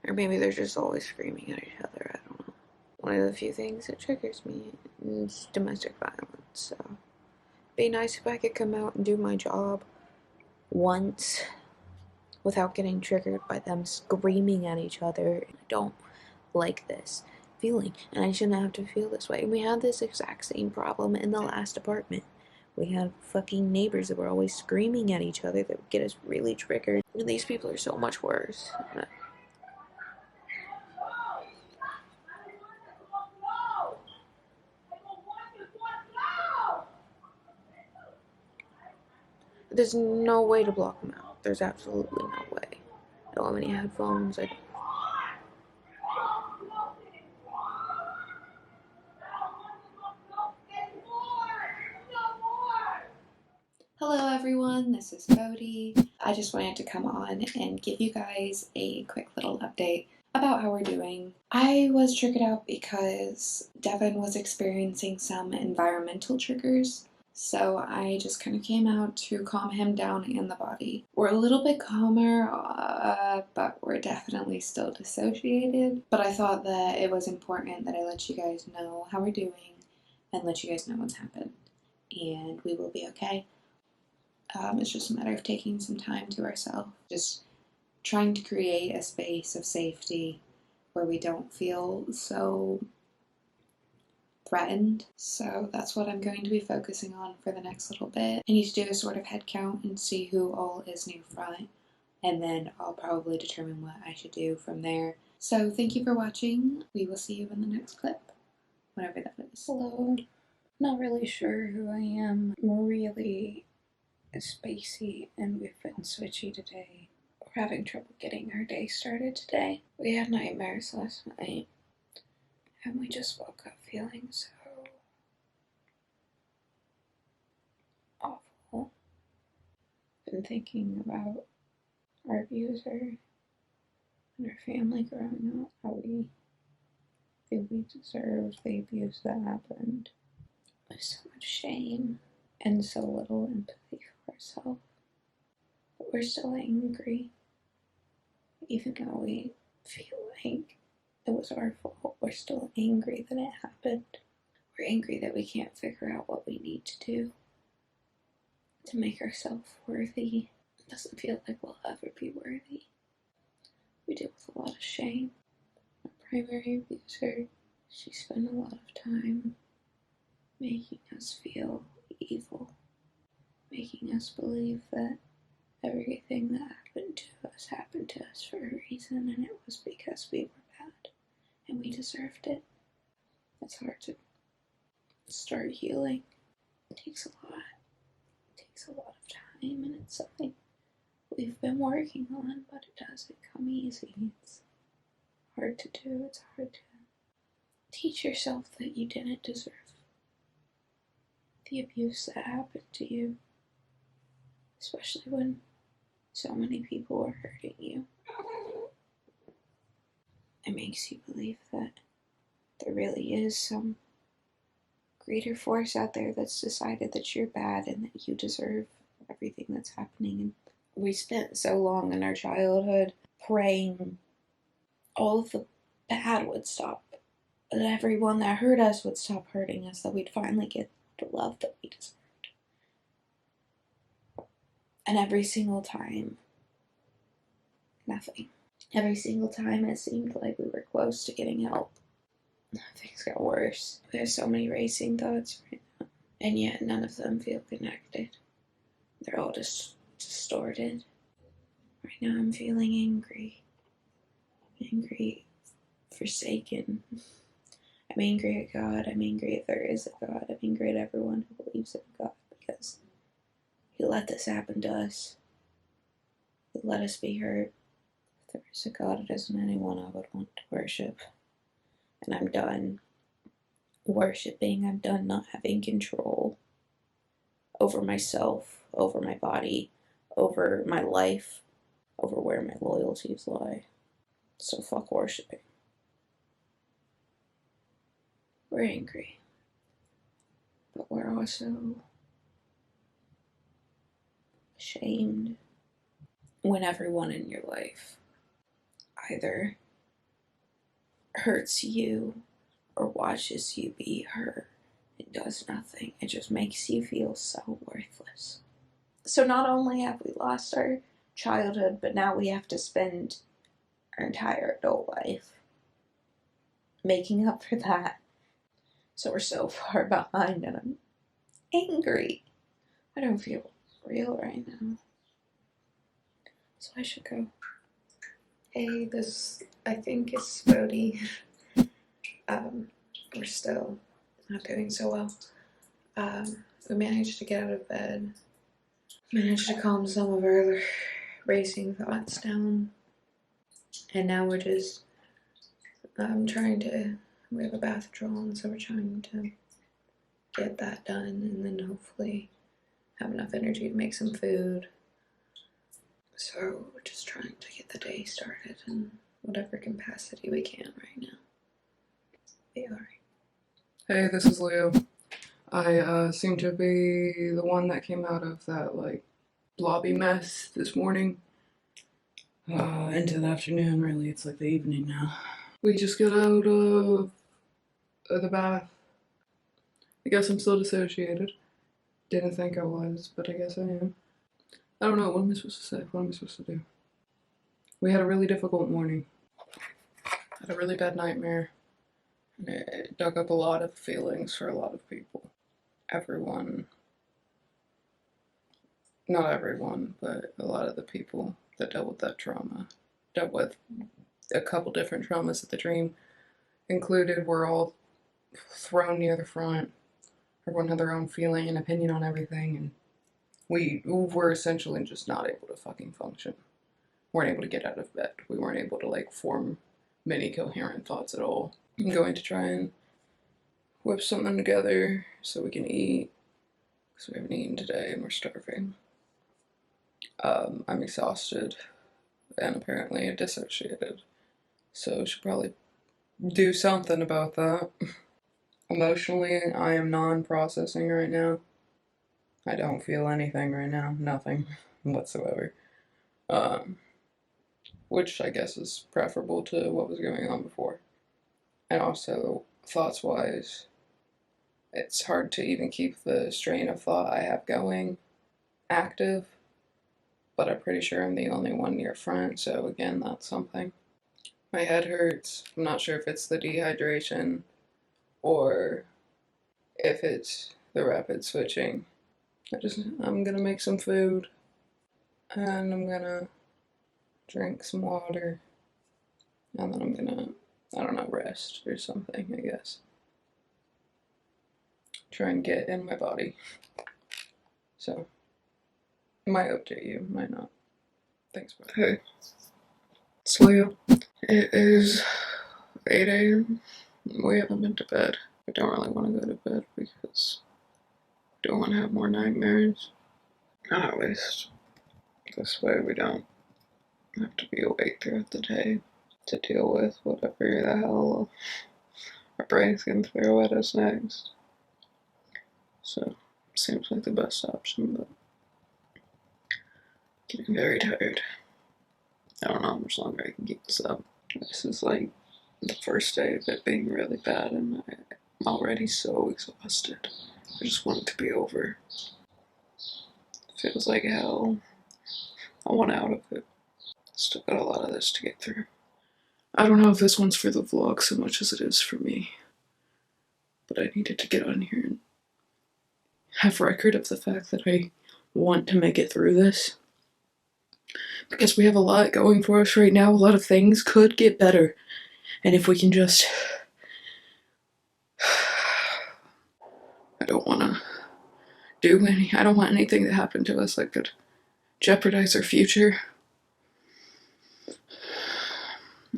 Or maybe they're just always screaming at each other, I don't know. One of the few things that triggers me is domestic violence, so it'd be nice if I could come out and do my job once without getting triggered by them screaming at each other. I don't like this feeling, and I shouldn't have to feel this way. We had this exact same problem in the last apartment. We had fucking neighbors that were always screaming at each other that would get us really triggered. And these people are so much worse. There's no way to block them out. There's absolutely no way. I don't have any headphones. Hello everyone, this is Cody. I just wanted to come on and give you guys a quick little update about how we're doing. I was triggered out because Devon was experiencing some environmental triggers, so I just kind of came out to calm him down in the body. We're a little bit calmer, but we're definitely still dissociated. But I thought that it was important that I let you guys know how we're doing and let you guys know what's happened. And we will be okay. It's just a matter of taking some time to ourselves, just trying to create a space of safety where we don't feel so threatened. So that's what I'm going to be focusing on for the next little bit. I need to do a sort of head count and see who all is near front, and then I'll probably determine what I should do from there. So thank you for watching. We will see you in the next clip, whenever that is. Hello. Not really sure who I am. I'm really spacey, and we've been switchy today. We're having trouble getting our day started today. We had nightmares last night, and we just woke up feeling so awful. Been thinking about our abuser and our family growing up, how we feel we deserved the abuse that happened. With so much shame and so little empathy for ourselves. But we're still angry. Even though we feel like it was our fault, we're still angry that it happened. We're angry that we can't figure out what we need to do to make ourselves worthy. It doesn't feel like we'll ever be worthy. We deal with a lot of shame. Our primary abuser, she spent a lot of time making us feel evil, making us believe that everything that happened to us for a reason, and it was because we were bad and we deserved it. It's hard to start healing. It takes a lot. It takes a lot of time, and it's something we've been working on, but it doesn't come easy. It's hard to do. It's hard to teach yourself that you didn't deserve the abuse that happened to you, especially when so many people were hurting you. It makes you believe that there really is some greater force out there that's decided that you're bad and that you deserve everything that's happening. And we spent so long in our childhood praying all of the bad would stop, that everyone that hurt us would stop hurting us, that we'd finally get the love that we deserved. And every single time, nothing. Every single time it seemed like we were close to getting help, things got worse. We have so many racing thoughts right now, and yet none of them feel connected. They're all just distorted. Right now I'm feeling angry. Angry, forsaken. I'm angry at God. I'm angry if there is a God. I'm angry at everyone who believes in God, because He let this happen to us. He let us be hurt. If there is a God, it isn't anyone I would want to worship. And I'm done worshiping. I'm done not having control over myself, over my body, over my life, over where my loyalties lie. So fuck worshiping. We're angry, but we're also shamed when everyone in your life either hurts you or watches you be hurt and does nothing. It just makes you feel so worthless. So not only have we lost our childhood, but now we have to spend our entire adult life making up for that. So we're so far behind, and I'm angry. I don't feel real right now. So I should go. Hey, this, I think, is Bodhi. We're still not doing so well. We managed to get out of bed, managed to calm some of our racing thoughts down, and now we're just we have a bath drawn, so we're trying to get that done, and then hopefully have enough energy to make some food. So we're just trying to get the day started in whatever capacity we can right now. Be alright. Hey, this is Leo. I seem to be the one that came out of that, like, lobby mess this morning. Into the afternoon, really. It's like the evening now. We just got out of the bath. I guess I'm still dissociated. Didn't think I was, but I guess I am. I don't know, what am I supposed to say? What am I supposed to do? We had a really difficult morning. Had a really bad nightmare. And it dug up a lot of feelings for a lot of people. Everyone, not everyone, but a lot of the people that dealt with that trauma, dealt with a couple different traumas that the dream included, were all thrown near the front. Everyone had their own feeling and opinion on everything, and we were essentially just not able to fucking function. Weren't able to get out of bed. We weren't able to, like, form many coherent thoughts at all. I'm going to try and whip something together so we can eat, because we haven't eaten today and we're starving. I'm exhausted and apparently dissociated, so I should probably do something about that. Emotionally, I am non-processing right now. I don't feel anything right now, nothing whatsoever. Which I guess is preferable to what was going on before. And also, thoughts-wise, it's hard to even keep the strain of thought I have going active, but I'm pretty sure I'm the only one near front, so again, that's something. My head hurts. I'm not sure if it's the dehydration or if it's the rapid switching. I'm gonna make some food, and I'm gonna drink some water, and then I'm gonna, I don't know, rest or something, I guess. Try and get in my body. So, might update you, might not. Thanks, bro. Hey, it's Leo. It is 8 a.m. We haven't been to bed. I don't really want to go to bed because I don't want to have more nightmares. Not at least. This way we don't have to be awake throughout the day to deal with whatever the hell our brains can throw at us next. So, seems like the best option, but getting very tired. I don't know how much longer I can keep this up. This is like the first day of it being really bad, and I'm already so exhausted. I just want it to be over. Feels like hell. I want out of it. Still got a lot of this to get through. I don't know if this one's for the vlog so much as it is for me, but I needed to get on here and have record of the fact that I want to make it through this. Because we have a lot going for us right now. A lot of things could get better. And if we can just... I don't want anything to happen to us that could jeopardize our future.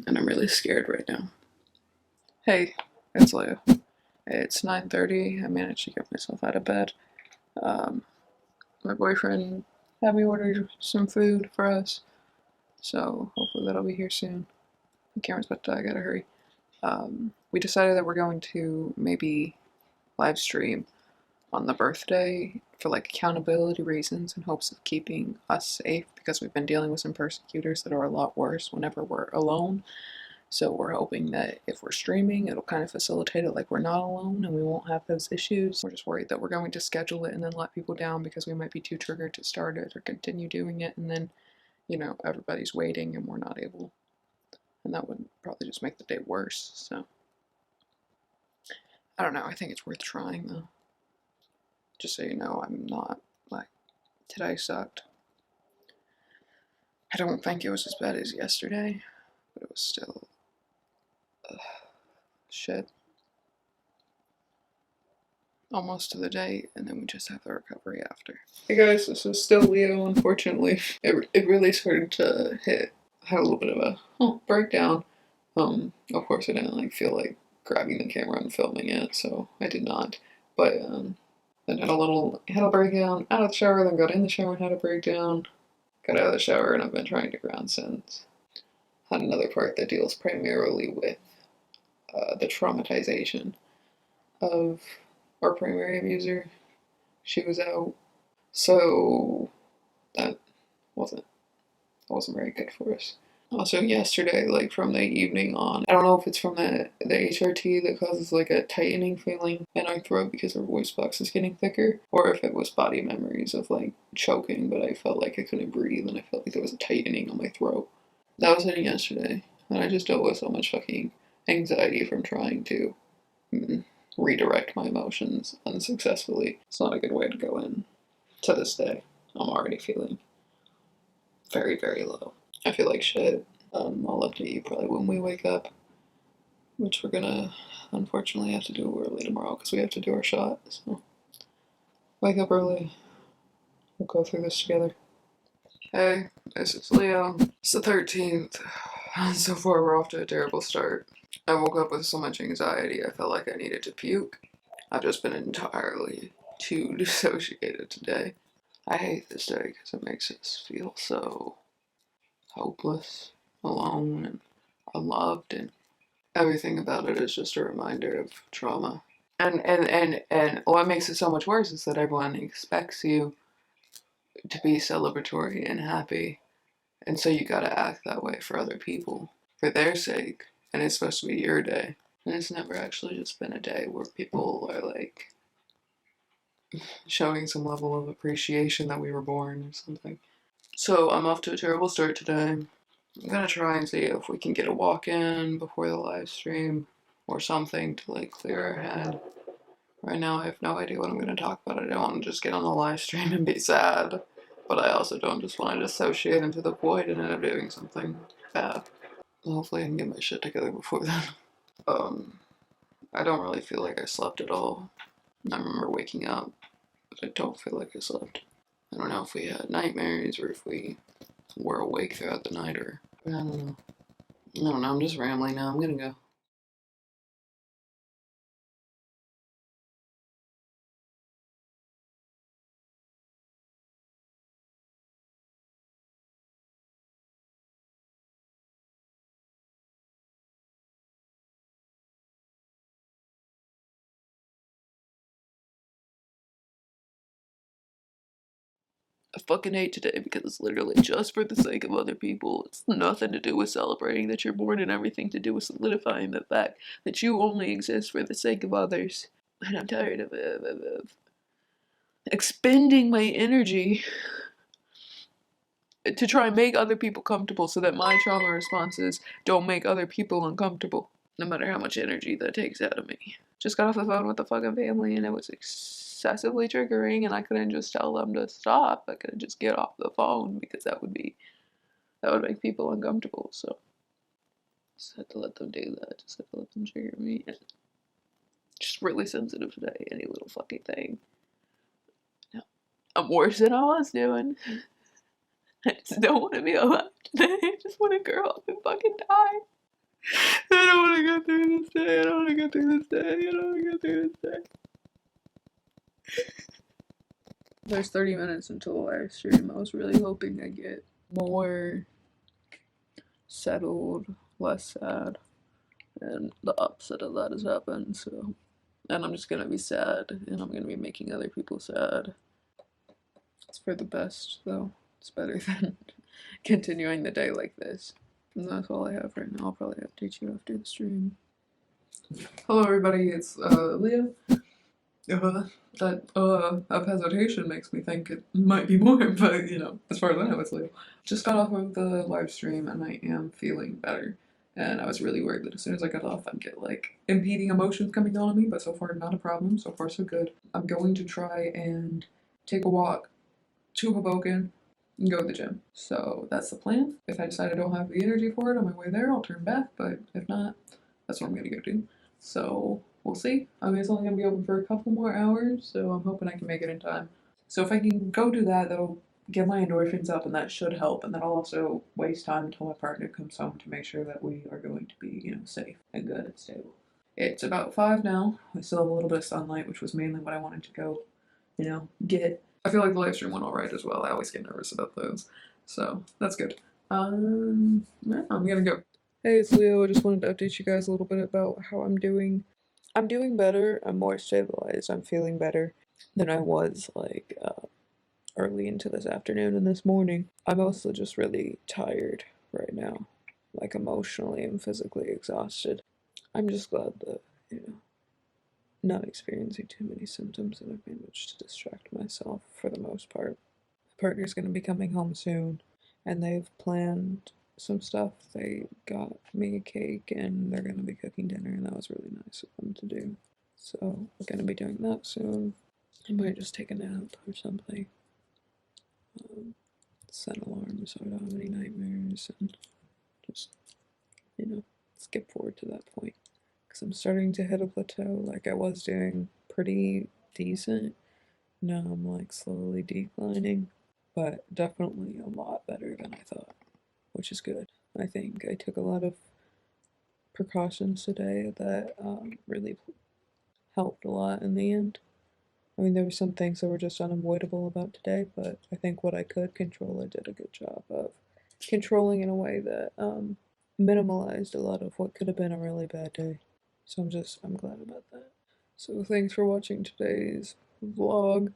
And I'm really scared right now. Hey, it's Leo. It's 9:30. I managed to get myself out of bed. My boyfriend had me order some food for us, so hopefully that'll be here soon. The camera's about to die, I gotta hurry. We decided that we're going to maybe live stream on the birthday for like accountability reasons in hopes of keeping us safe, because we've been dealing with some persecutors that are a lot worse whenever we're alone. So we're hoping that if we're streaming, it'll kind of facilitate it, like we're not alone and we won't have those issues. We're just worried that we're going to schedule it and then let people down because we might be too triggered to start it or continue doing it, and then, you know, everybody's waiting and we're not able. And that would probably just make the day worse. So I don't know. I think it's worth trying though. Just so you know, I'm not like, today sucked. I don't think it was as bad as yesterday, but it was still shit. Almost to the day, and then we just have the recovery after. Hey guys, this is still Leo, unfortunately. It really started to had a little bit of a breakdown. Of course I didn't like feel like grabbing the camera and filming it, so I did not. But then had a breakdown out of the shower, then got in the shower and had a breakdown. Got out of the shower and I've been trying to ground since. Had another part that deals primarily with the traumatization of our primary abuser. She was out, so that wasn't very good for us. Also yesterday, like from the evening on, I don't know if it's from the HRT that causes like a tightening feeling in our throat because our voice box is getting thicker, or if it was body memories of like choking, but I felt like I couldn't breathe and I felt like there was a tightening on my throat. That was hitting yesterday, and I just dealt with so much fucking anxiety from trying to redirect my emotions unsuccessfully. It's not a good way to go in. To this day, I'm already feeling very, very low. I feel like shit. I'll update you probably when we wake up, which we're gonna unfortunately have to do early tomorrow because we have to do our shot. So wake up early. We'll go through this together. Hey, this is Leo. It's the 13th. So far, we're off to a terrible start. I woke up with so much anxiety, I felt like I needed to puke. I've just been entirely too dissociated today. I hate this day because it makes us feel so hopeless, alone, and unloved, and everything about it is just a reminder of trauma. And what makes it so much worse is that everyone expects you to be celebratory and happy, and so you gotta act that way for other people, for their sake, and it's supposed to be your day. And it's never actually just been a day where people are like showing some level of appreciation that we were born or something. So I'm off to a terrible start today. I'm gonna try and see if we can get a walk in before the live stream or something to like clear our head. Right now I have no idea what I'm gonna talk about. I don't want to just get on the live stream and be sad, but I also don't just want to dissociate into the void and end up doing something bad. Hopefully I can get my shit together before then. I don't really feel like I slept at all. I remember waking up, but I don't feel like I slept. I don't know if we had nightmares or if we were awake throughout the night, or I don't know. I'm just rambling now. I'm gonna go. I fucking hate today because it's literally just for the sake of other people. It's nothing to do with celebrating that you're born and everything to do with solidifying the fact that you only exist for the sake of others. And I'm tired of expending my energy to try and make other people comfortable so that my trauma responses don't make other people uncomfortable, no matter how much energy that takes out of me. Just got off the phone with the fucking family and it was excessively triggering, and I couldn't just tell them to stop. I couldn't just get off the phone because that would make people uncomfortable. So just had to let them do that. Just had to let them trigger me. And just really sensitive today. Any little fucking thing. No, I'm worse than I was doing. I just don't want to be alive today. I just want to grow up and fucking die. I don't want to go through this day. I don't want to go through this day. I don't want to go through this day. There's 30 minutes until the live stream. I was really hoping I'd get more settled, less sad, and the opposite of that has happened, so and I'm just gonna be sad, and I'm gonna be making other people sad. It's for the best, though. It's better than continuing the day like this. And that's all I have right now. I'll probably update you after the stream. Hello, everybody. It's Leah. That hesitation makes me think it might be more, but you know, as far as I know, it's Leah. Just got off of the live stream, and I am feeling better. And I was really worried that as soon as I got off, I'd get like impeding emotions coming on me, but so far not a problem. So far so good. I'm going to try and take a walk to Hoboken and go to the gym. So that's the plan. If I decide I don't have the energy for it on my way there, I'll turn back, but if not, that's what I'm gonna go do. So we'll see. I mean, it's only gonna be open for a couple more hours, so I'm hoping I can make it in time. So if I can go do that, that'll get my endorphins up, and that should help. And then I'll also waste time until my partner comes home to make sure that we are going to be, you know, safe and good and stable. It's about 5 now. We still have a little bit of sunlight, which was mainly what I wanted to go, you know, get. I feel like the live stream went alright as well. I always get nervous about those. So that's good. Yeah, I'm gonna go. Hey, it's Leo. I just wanted to update you guys a little bit about how I'm doing. I'm doing better. I'm more stabilized. I'm feeling better than I was like early into this afternoon and this morning. I'm also just really tired right now, like emotionally and physically exhausted. I'm just glad that, you know, not experiencing too many symptoms, and I've managed to distract myself for the most part. My partner's gonna be coming home soon, and they've planned some stuff. They got me a cake, and they're gonna be cooking dinner, and that was really nice of them to do. So we're gonna be doing that soon. I might just take a nap or something. Set alarms so I don't have any nightmares, and just, you know, skip forward to that point. Because I'm starting to hit a plateau. Like, I was doing pretty decent. Now I'm like slowly declining, but definitely a lot better than I thought, which is good. I think I took a lot of precautions today that really helped a lot in the end. I mean, there were some things that were just unavoidable about today, but I think what I could control, I did a good job of controlling in a way that minimalized a lot of what could have been a really bad day. So I'm glad about that. So thanks for watching today's vlog.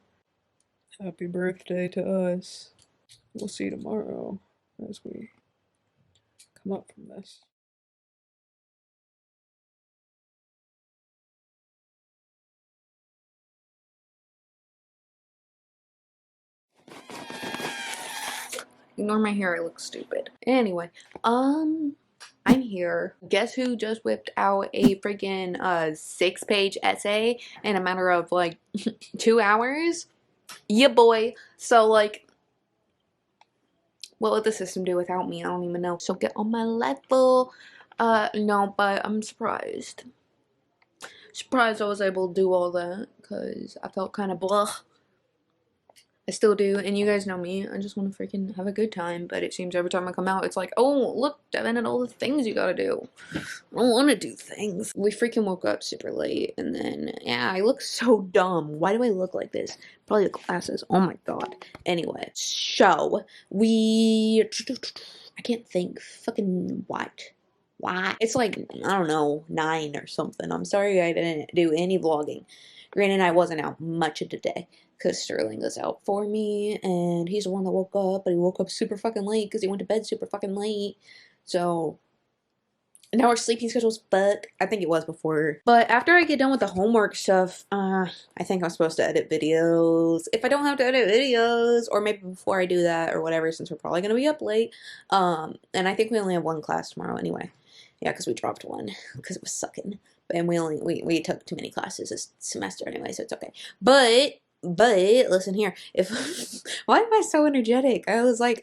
Happy birthday to us. We'll see you tomorrow as we come up from this. Ignore my hair, it looks stupid. Anyway, I'm here. Guess who just whipped out a freaking 6-page essay in a matter of like 2 hours? Yeah, boy. So like, what would the system do without me? I don't even know. So get on my level. No, but I'm surprised. Surprised I was able to do all that, because I felt kind of blah. I still do, and you guys know me. I just want to freaking have a good time, but it seems every time I come out, it's like, oh, look, Devon, and all the things you gotta do. I don't want to do things. We freaking woke up super late, and then, yeah, I look so dumb. Why do I look like this? Probably the glasses. Oh my god. Anyway, so, I can't think. Fucking what? Why? It's like, I don't know, 9 or something. I'm sorry I didn't do any vlogging. Granted, I wasn't out much of the day, because Sterling was out for me, and he's the one that woke up, but he woke up super fucking late, because he went to bed super fucking late, so, now our sleeping schedule's fucked. I think it was before. But after I get done with the homework stuff, I think I'm supposed to edit videos. If I don't have to edit videos, or maybe before I do that, or whatever, since we're probably gonna be up late, and I think we only have 1 class tomorrow anyway. Yeah, because we dropped 1, because it was sucking. And we took too many classes this semester anyway, so it's okay. But listen here, if why am I so energetic? I was like,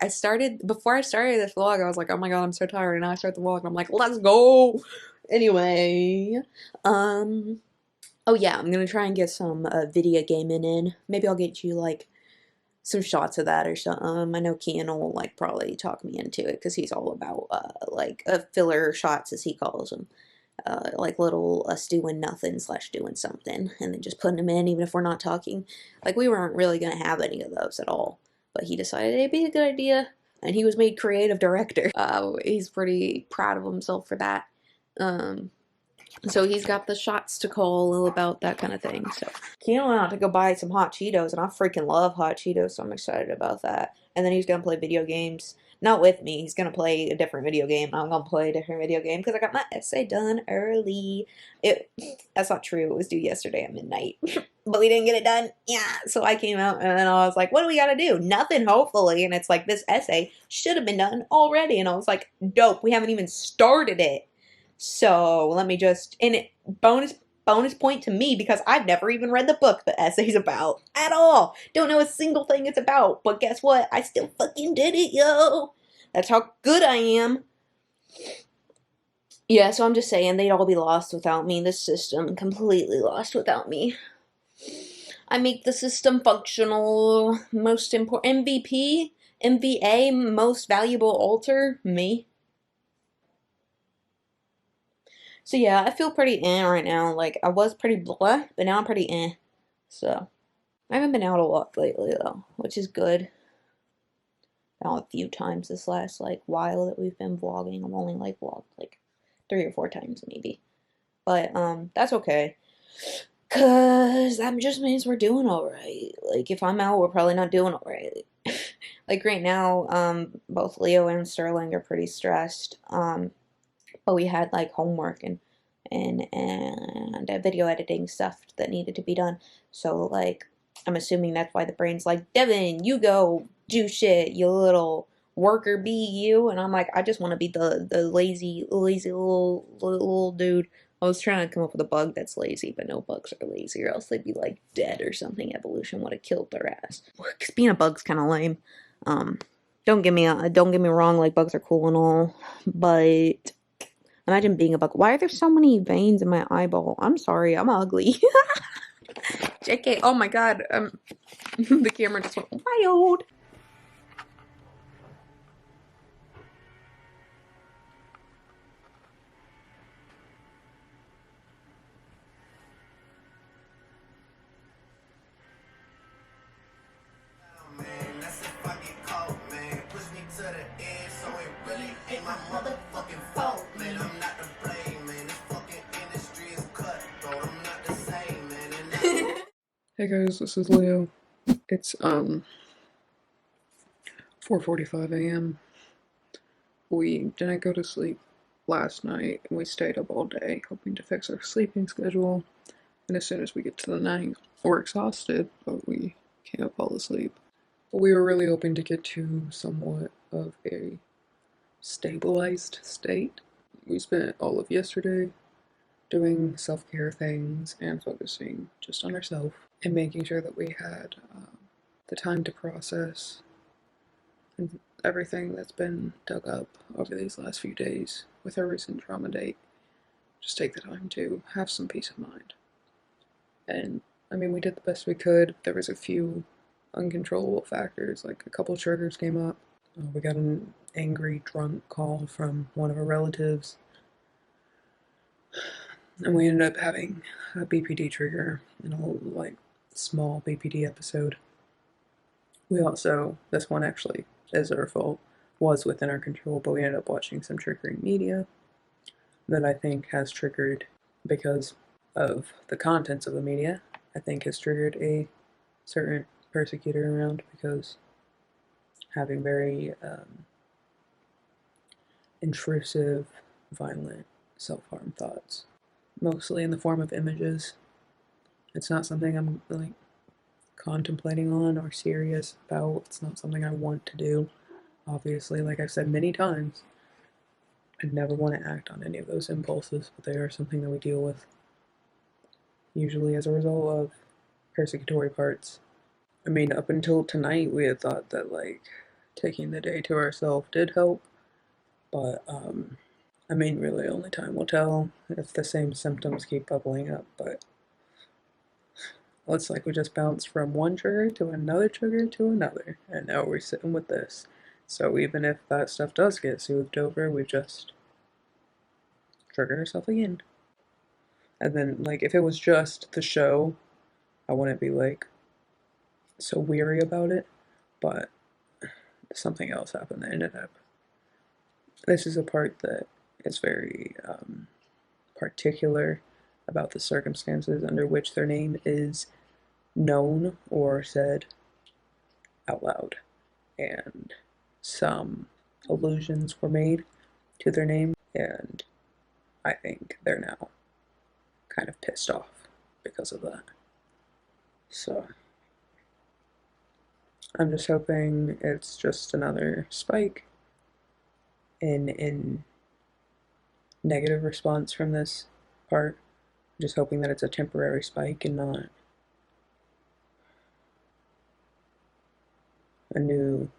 before I started this vlog, I was like, oh my god, I'm so tired, and now I start the vlog, and I'm like, let's go. Anyway, oh yeah, I'm gonna try and get some video gaming in. Maybe I'll get you like some shots of that or something. I know Kian will like probably talk me into it, because he's all about like filler shots, as he calls them. Like little us doing nothing / doing something, and then just putting them in even if we're not talking. Like, we weren't really gonna have any of those at all, but he decided it'd be a good idea, and he was made creative director. He's pretty proud of himself for that. So he's got the shots to call about that kind of thing. So Keanu went out to go buy some hot Cheetos, and I freaking love hot Cheetos, so I'm excited about that. And then he's gonna play video games. Not with me. He's gonna play a different video game. I'm gonna play a different video game because I got my essay done early. That's not true. It was due yesterday at midnight, but we didn't get it done. Yeah. So I came out and then I was like, "What do we gotta do? Nothing, hopefully." And it's like this essay should have been done already, and I was like, "Dope. We haven't even started it." So let me just, and bonus point to me because I've never even read the book the essay's about at all. Don't know a single thing it's about, but guess what? I still fucking did it, yo. That's how good I am. Yeah, so I'm just saying they'd all be lost without me. This system completely lost without me. I make the system functional. Most important MVP, MVA, most valuable alter, me. So yeah, I feel pretty right now. Like, I was pretty blah, but now I'm pretty So, I haven't been out a lot lately, though, which is good. Now a few times this last, like, while that we've been vlogging. I've only, like, vlogged, like, 3 or 4 times, maybe. But, that's okay. Cause that just means we're doing alright. Like, if I'm out, we're probably not doing alright. Like, right now, both Leo and Sterling are pretty stressed. But we had like homework and video editing stuff that needed to be done. So like, I'm assuming that's why the brain's like, Devon, you go do shit, you little worker bee, you. And I'm like, I just want to be the lazy little dude. I was trying to come up with a bug that's lazy, but no bugs are lazy, or else they'd be like dead or something. Evolution would have killed their ass. Cause being a bug's kind of lame. Don't get me wrong, like bugs are cool and all, but imagine being a bug. Why are there so many veins in my eyeball? I'm sorry, I'm ugly. JK, oh my god, the camera just went wild. Hey guys, this is Leo. It's 4:45 a.m. We didn't go to sleep last night and we stayed up all day hoping to fix our sleeping schedule. And as soon as we get to the night, we're exhausted, but we can't fall asleep. But we were really hoping to get to somewhat of a stabilized state. We spent all of yesterday doing self-care things and focusing just on ourselves and making sure that we had the time to process and everything that's been dug up over these last few days with our recent trauma date. Just take the time to have some peace of mind. And I mean, we did the best we could. There was a few uncontrollable factors, like a couple triggers came up. We got an angry, drunk call from one of our relatives. And we ended up having a BPD trigger in a whole, like, small BPD episode. We also, this one actually is our fault, was within our control, but we ended up watching some triggering media that I think has triggered, because of the contents of the media, I think has triggered a certain persecutor around, because having very intrusive, violent, self-harm thoughts, mostly in the form of images. It's not something I'm like contemplating on or serious about. It's not something I want to do. Obviously, like I've said many times, I never want to act on any of those impulses, but they are something that we deal with, usually as a result of persecutory parts. I mean, up until tonight, we had thought that, like, taking the day to ourselves did help, but, I mean, really only time will tell if the same symptoms keep bubbling up, but looks like we just bounced from one trigger to another trigger to another, and now we're sitting with this. So even if that stuff does get soothed over, we've just triggered ourselves again. And then, like, if it was just the show, I wouldn't be, like, so weary about it, but something else happened that ended up. This is a part that is very particular about the circumstances under which their name is known or said out loud. And some allusions were made to their name, and I think they're now kind of pissed off because of that. So I'm just hoping it's just another spike in negative response from this part. I'm just hoping that it's a temporary spike and not a new,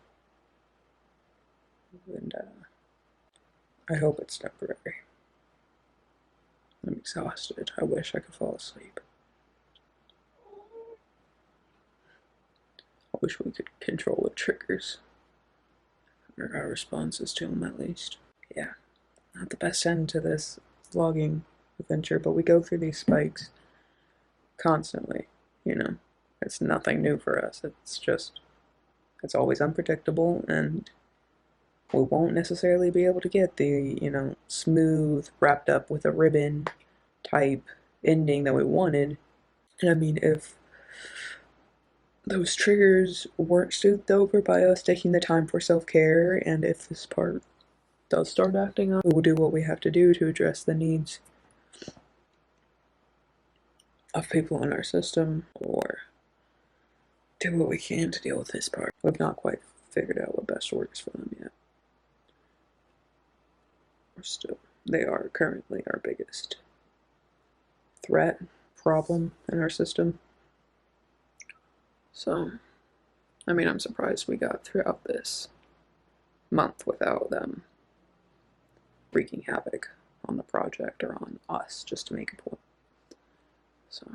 and I hope it's temporary. I'm exhausted. I wish I could fall asleep. I wish we could control the triggers, or our responses to them at least. Yeah, not the best end to this vlogging adventure, but we go through these spikes constantly, you know. It's nothing new for us. It's always unpredictable, and we won't necessarily be able to get the, you know, smooth, wrapped up with a ribbon type ending that we wanted. And I mean, if those triggers weren't soothed over by us taking the time for self-care, and if this part does start acting up, we will do what we have to do to address the needs of people in our system, or do what we can to deal with this part. We've not quite figured out what best works for them yet. They are currently our biggest threat, problem in our system. So, I mean, I'm surprised we got throughout this month without them wreaking havoc on the project or on us just to make a point. So,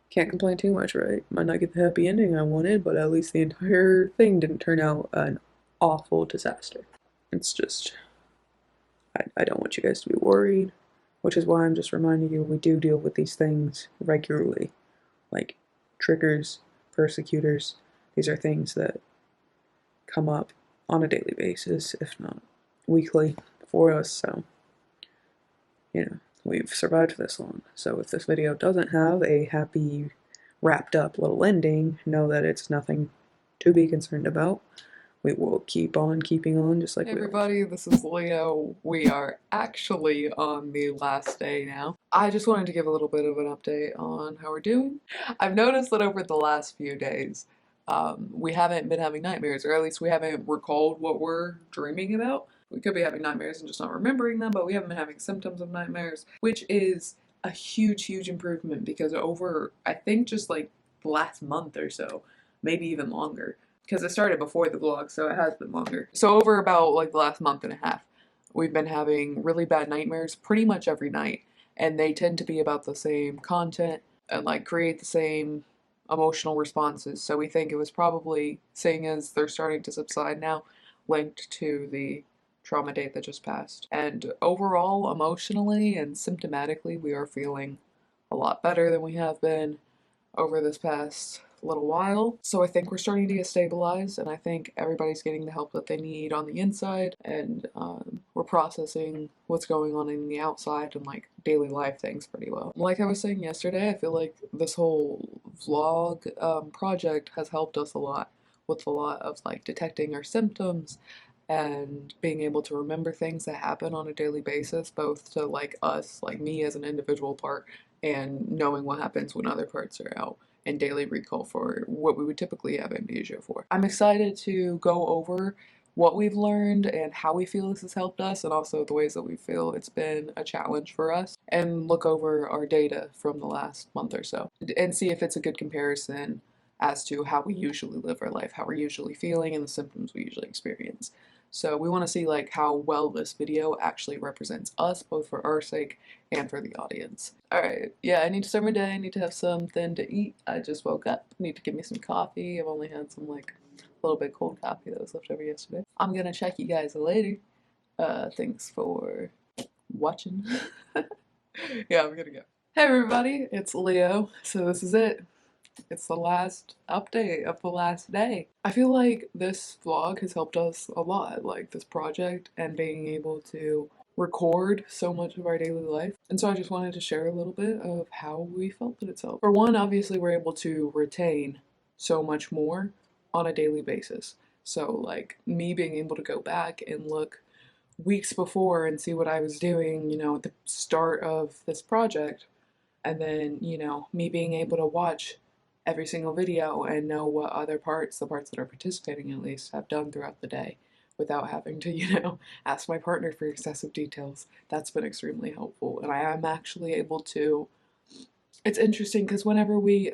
can't complain too much, right? Might not get the happy ending I wanted, but at least the entire thing didn't turn out an awful disaster. It's just, I don't want you guys to be worried, which is why I'm just reminding you we do deal with these things regularly. Like triggers, persecutors, these are things that come up on a daily basis, if not weekly, for us. So, you know, we've survived this long. So if this video doesn't have a happy, wrapped up little ending, know that it's nothing to be concerned about. We will keep on keeping on, just like Hey everybody, this is Leo. We are actually on the last day now. I just wanted to give a little bit of an update on how we're doing. I've noticed that over the last few days, we haven't been having nightmares, or at least we haven't recalled what we're dreaming about. We could be having nightmares and just not remembering them, but we haven't been having symptoms of nightmares, which is a huge, huge improvement because over, I think, just like the last month or so, maybe even longer, because it started before the vlog, so it has been longer. So over about like the last month and a half, we've been having really bad nightmares pretty much every night, and they tend to be about the same content and like create the same emotional responses. So we think it was probably, seeing as they're starting to subside now, linked to the trauma date that just passed. And overall, emotionally and symptomatically, we are feeling a lot better than we have been over this past little while. So I think we're starting to get stabilized, and I think everybody's getting the help that they need on the inside, and we're processing what's going on in the outside and like daily life things pretty well. Like I was saying yesterday, I feel like this whole vlog project has helped us a lot with a lot of like detecting our symptoms and being able to remember things that happen on a daily basis, both to like us, like me as an individual part, and knowing what happens when other parts are out, and daily recall for what we would typically have amnesia for. I'm excited to go over what we've learned and how we feel this has helped us, and also the ways that we feel it's been a challenge for us, and look over our data from the last month or so and see if it's a good comparison as to how we usually live our life, how we're usually feeling, and the symptoms we usually experience. So we want to see like how well this video actually represents us, both for our sake and for the audience. Alright, yeah, I need to start my day, I need to have something to eat. I just woke up, need to give me some coffee. I've only had some like a little bit cold coffee that was left over yesterday. I'm gonna check you guys later. Thanks for watching. Yeah, I'm gonna go. Hey everybody, it's Leo. So this is it. It's the last update of the last day. I feel like this vlog has helped us a lot, like this project and being able to record so much of our daily life. And so I just wanted to share a little bit of how we felt it itself. For one, obviously we're able to retain so much more on a daily basis. So like me being able to go back and look weeks before and see what I was doing, at the start of this project, and then, me being able to watch every single video and know what other parts, the parts that are participating at least, have done throughout the day without having to, ask my partner for excessive details. That's been extremely helpful. And I am actually able to, it's interesting because whenever we,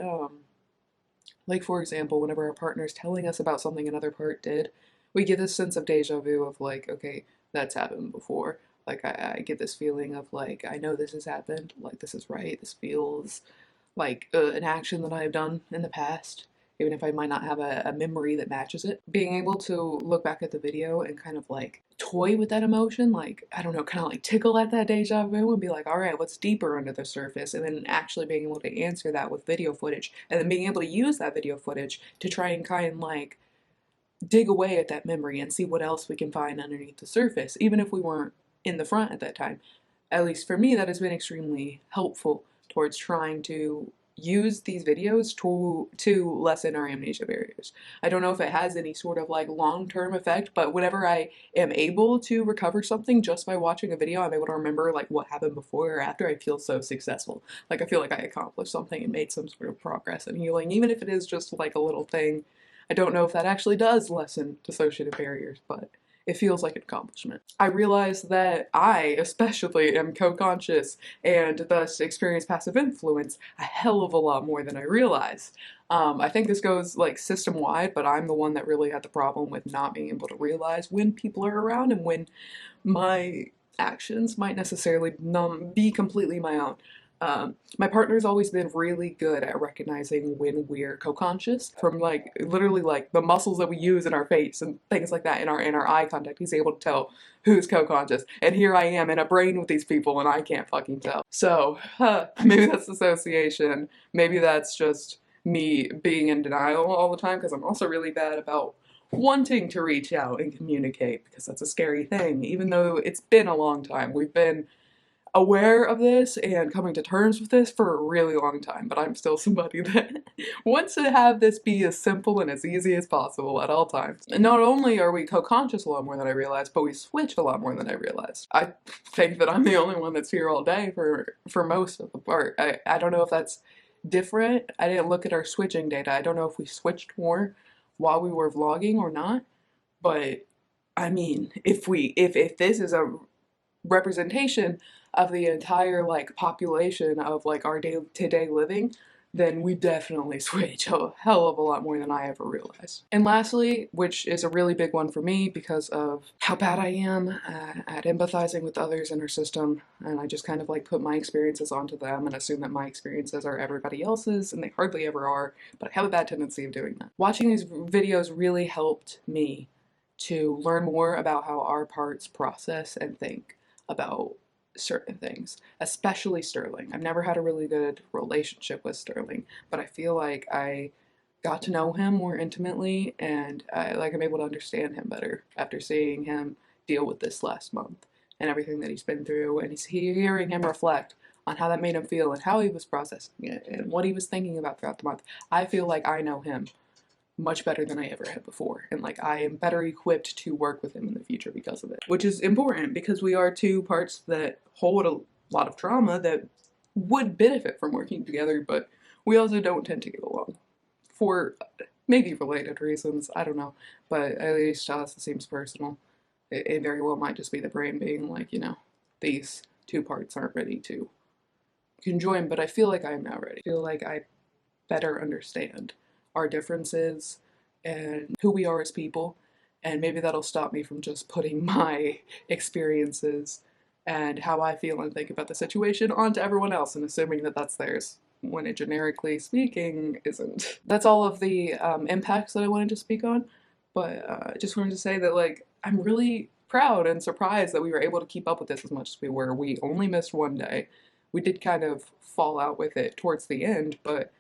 like for example, whenever our partner's telling us about something another part did, we get this sense of deja vu of like, okay, that's happened before. Like I get this feeling of like, I know this has happened, like this is right, this feels like an action that I've done in the past, even if I might not have a memory that matches it. Being able to look back at the video and kind of like toy with that emotion, like, I don't know, kind of like tickle at that deja vu and be like, all right, what's deeper under the surface? And then actually being able to answer that with video footage, and then being able to use that video footage to try and kind of like dig away at that memory and see what else we can find underneath the surface, even if we weren't in the front at that time. At least for me, that has been extremely helpful towards trying to use these videos to lessen our amnesia barriers. I don't know if it has any sort of like long-term effect, but whenever I am able to recover something just by watching a video, I'm able to remember like what happened before or after. I feel so successful. Like I feel like I accomplished something and made some sort of progress in healing, even if it is just like a little thing. I don't know if that actually does lessen dissociative barriers, but it feels like an accomplishment. I realize that I, especially, am co-conscious and thus experience passive influence a hell of a lot more than I realized. I think this goes like system-wide, but I'm the one that really had the problem with not being able to realize when people are around and when my actions might necessarily be completely my own. My partner's always been really good at recognizing when we're co-conscious, from like literally like the muscles that we use in our face and things like that, in our eye contact. He's able to tell who's co-conscious, and here I am in a brain with these people and I can't fucking tell. So maybe that's dissociation, maybe that's just me being in denial all the time, because I'm also really bad about wanting to reach out and communicate, because that's a scary thing. Even though it's been a long time, we've been aware of this and coming to terms with this for a really long time, but I'm still somebody that wants to have this be as simple and as easy as possible at all times. And not only are we co-conscious a lot more than I realized, but we switch a lot more than I realized. I think that I'm the only one that's here all day for most of the part. I don't know if that's different. I didn't look at our switching data. I don't know if we switched more while we were vlogging or not, but I mean, if this is a representation of the entire like population of like our day-to-day living, then we definitely switch a hell of a lot more than I ever realized. And lastly, which is a really big one for me because of how bad I am at empathizing with others in our system, and I just kind of like put my experiences onto them and assume that my experiences are everybody else's, and they hardly ever are, but I have a bad tendency of doing that. Watching these videos really helped me to learn more about how our parts process and think about certain things, especially Sterling. I've never had a really good relationship with Sterling, but I feel like I got to know him more intimately, and I'm able to understand him better after seeing him deal with this last month and everything that he's been through, and hearing him reflect on how that made him feel and how he was processing it and what he was thinking about throughout the month. I feel like I know him much better than I ever had before, and like I am better equipped to work with him in the future because of it, which is important because we are two parts that hold a lot of trauma that would benefit from working together, but we also don't tend to get along for maybe related reasons, I don't know, but at least to us it seems personal. It very well might just be the brain being like, these two parts aren't ready to conjoin, but I feel like I am now ready. I feel like I better understand our differences and who we are as people, and maybe that'll stop me from just putting my experiences and how I feel and think about the situation onto everyone else and assuming that that's theirs, when it, generically speaking, isn't. That's all of the impacts that I wanted to speak on, but I just wanted to say that like I'm really proud and surprised that we were able to keep up with this as much as we were. We only missed one day. We did kind of fall out with it towards the end, but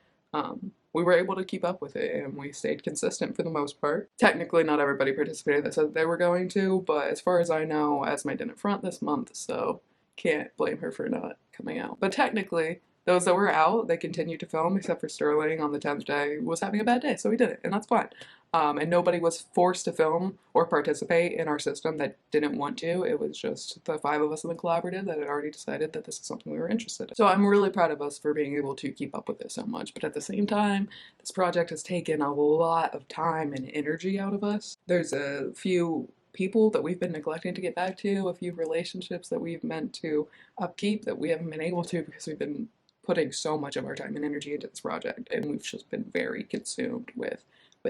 we were able to keep up with it, and we stayed consistent for the most part. Technically, not everybody participated that said they were going to, but as far as I know, Esme didn't front this month, so can't blame her for not coming out. But technically, those that were out, they continued to film, except for Sterling on the 10th day was having a bad day, so he did it, and that's fine. And nobody was forced to film or participate in our system that didn't want to. It was just the 5 of us in the collaborative that had already decided that this is something we were interested in. So I'm really proud of us for being able to keep up with this so much. But at the same time, this project has taken a lot of time and energy out of us. There's a few people that we've been neglecting to get back to, a few relationships that we've meant to upkeep that we haven't been able to because we've been putting so much of our time and energy into this project, and we've just been very consumed with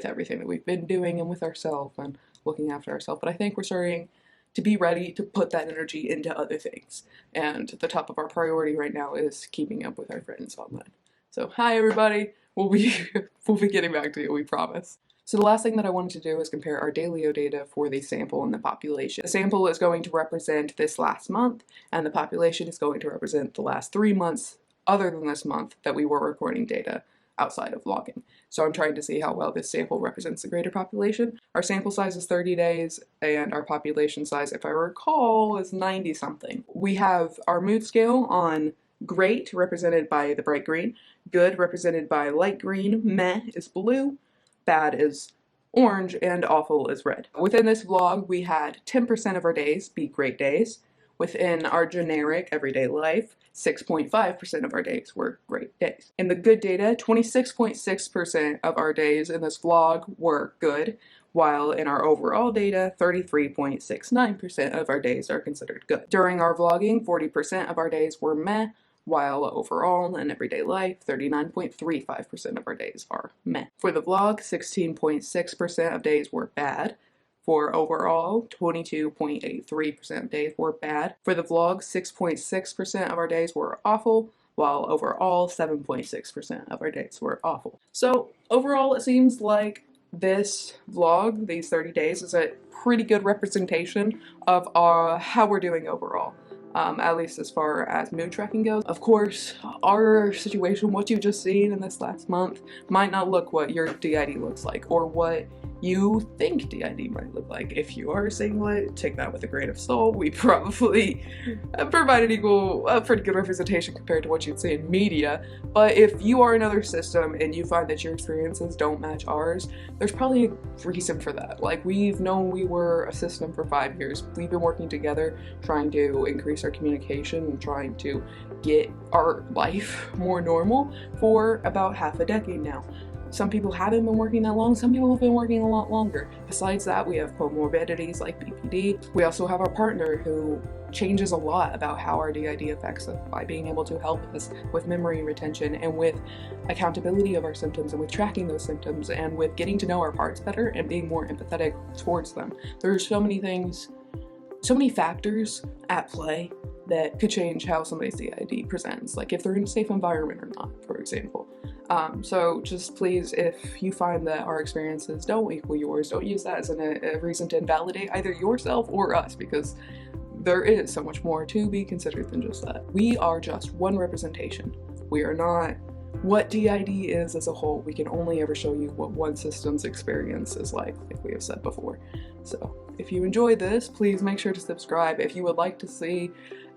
everything that we've been doing and with ourselves and looking after ourselves. But I think we're starting to be ready to put that energy into other things. And the top of our priority right now is keeping up with our friends online. So hi everybody, we'll be getting back to you, we promise. So the last thing that I wanted to do is compare our Dailyo data for the sample and the population. The sample is going to represent this last month, and the population is going to represent the last 3 months other than this month that we were recording data outside of logging. So I'm trying to see how well this sample represents the greater population. Our sample size is 30 days, and our population size, if I recall, is 90 something. We have our mood scale on great, represented by the bright green, good, represented by light green, meh is blue, bad is orange, and awful is red. Within this vlog, we had 10% of our days be great days. Within our generic everyday life, 6.5% of our days were great days. In the good data, 26.6% of our days in this vlog were good, while in our overall data, 33.69% of our days are considered good. During our vlogging, 40% of our days were meh, while overall in everyday life, 39.35% of our days are meh. For the vlog, 16.6% of days were bad. For overall, 22.83% of days were bad. For the vlog, 6.6% of our days were awful, while overall, 7.6% of our days were awful. So overall, it seems like this vlog, these 30 days, is a pretty good representation of how we're doing overall. At least as far as mood tracking goes. Of course, our situation, what you've just seen in this last month, might not look what your DID looks like, or what you think DID might look like. If you are singlet, take that with a grain of salt. We probably provided a pretty good representation compared to what you'd see in media. But if you are another system and you find that your experiences don't match ours, there's probably a reason for that. Like, we've known we were a system for 5 years. We've been working together, trying to increase our communication and trying to get our life more normal for about half a decade now. Some people haven't been working that long, some people have been working a lot longer. Besides that, we have comorbidities like BPD. We also have our partner who changes a lot about how our DID affects us by being able to help us with memory retention and with accountability of our symptoms and with tracking those symptoms and with getting to know our parts better and being more empathetic towards them. There's so many things, so many factors at play that could change how somebody's DID presents, like if they're in a safe environment or not, for example. So just please, if you find that our experiences don't equal yours, don't use that as a reason to invalidate either yourself or us, because there is so much more to be considered than just that. We are just one representation. We are not what DID is as a whole. We can only ever show you what one system's experience is like we have said before. So if you enjoyed this, please make sure to subscribe. If you would like to see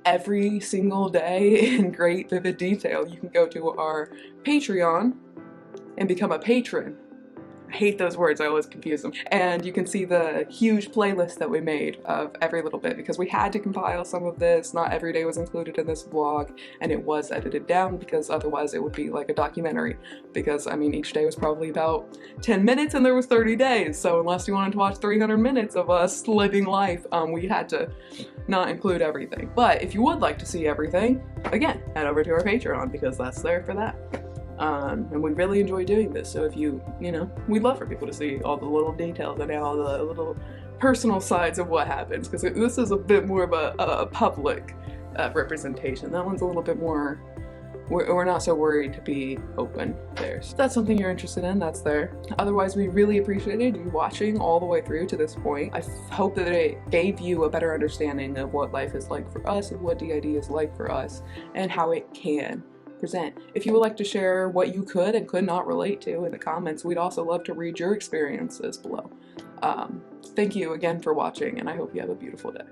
every single day in great vivid detail, you can go to our Patreon and become a patron. I hate those words, I always confuse them. And you can see the huge playlist that we made of every little bit, because we had to compile some of this. Not every day was included in this vlog, and it was edited down because otherwise it would be like a documentary. Because, I mean, each day was probably about 10 minutes and there was 30 days. So unless you wanted to watch 300 minutes of us living life, we had to not include everything. But if you would like to see everything, again, head over to our Patreon, because that's there for that. And we really enjoy doing this, so if you know, we'd love for people to see all the little details and all the little personal sides of what happens, because this is a bit more of a public representation. That one's a little bit more, we're not so worried to be open there. So if that's something you're interested in, that's there. Otherwise, we really appreciated you watching all the way through to this point. I hope that it gave you a better understanding of what life is like for us and what DID is like for us and how it can present. If you would like to share what you could and could not relate to in the comments, we'd also love to read your experiences below. Thank you again for watching, and I hope you have a beautiful day.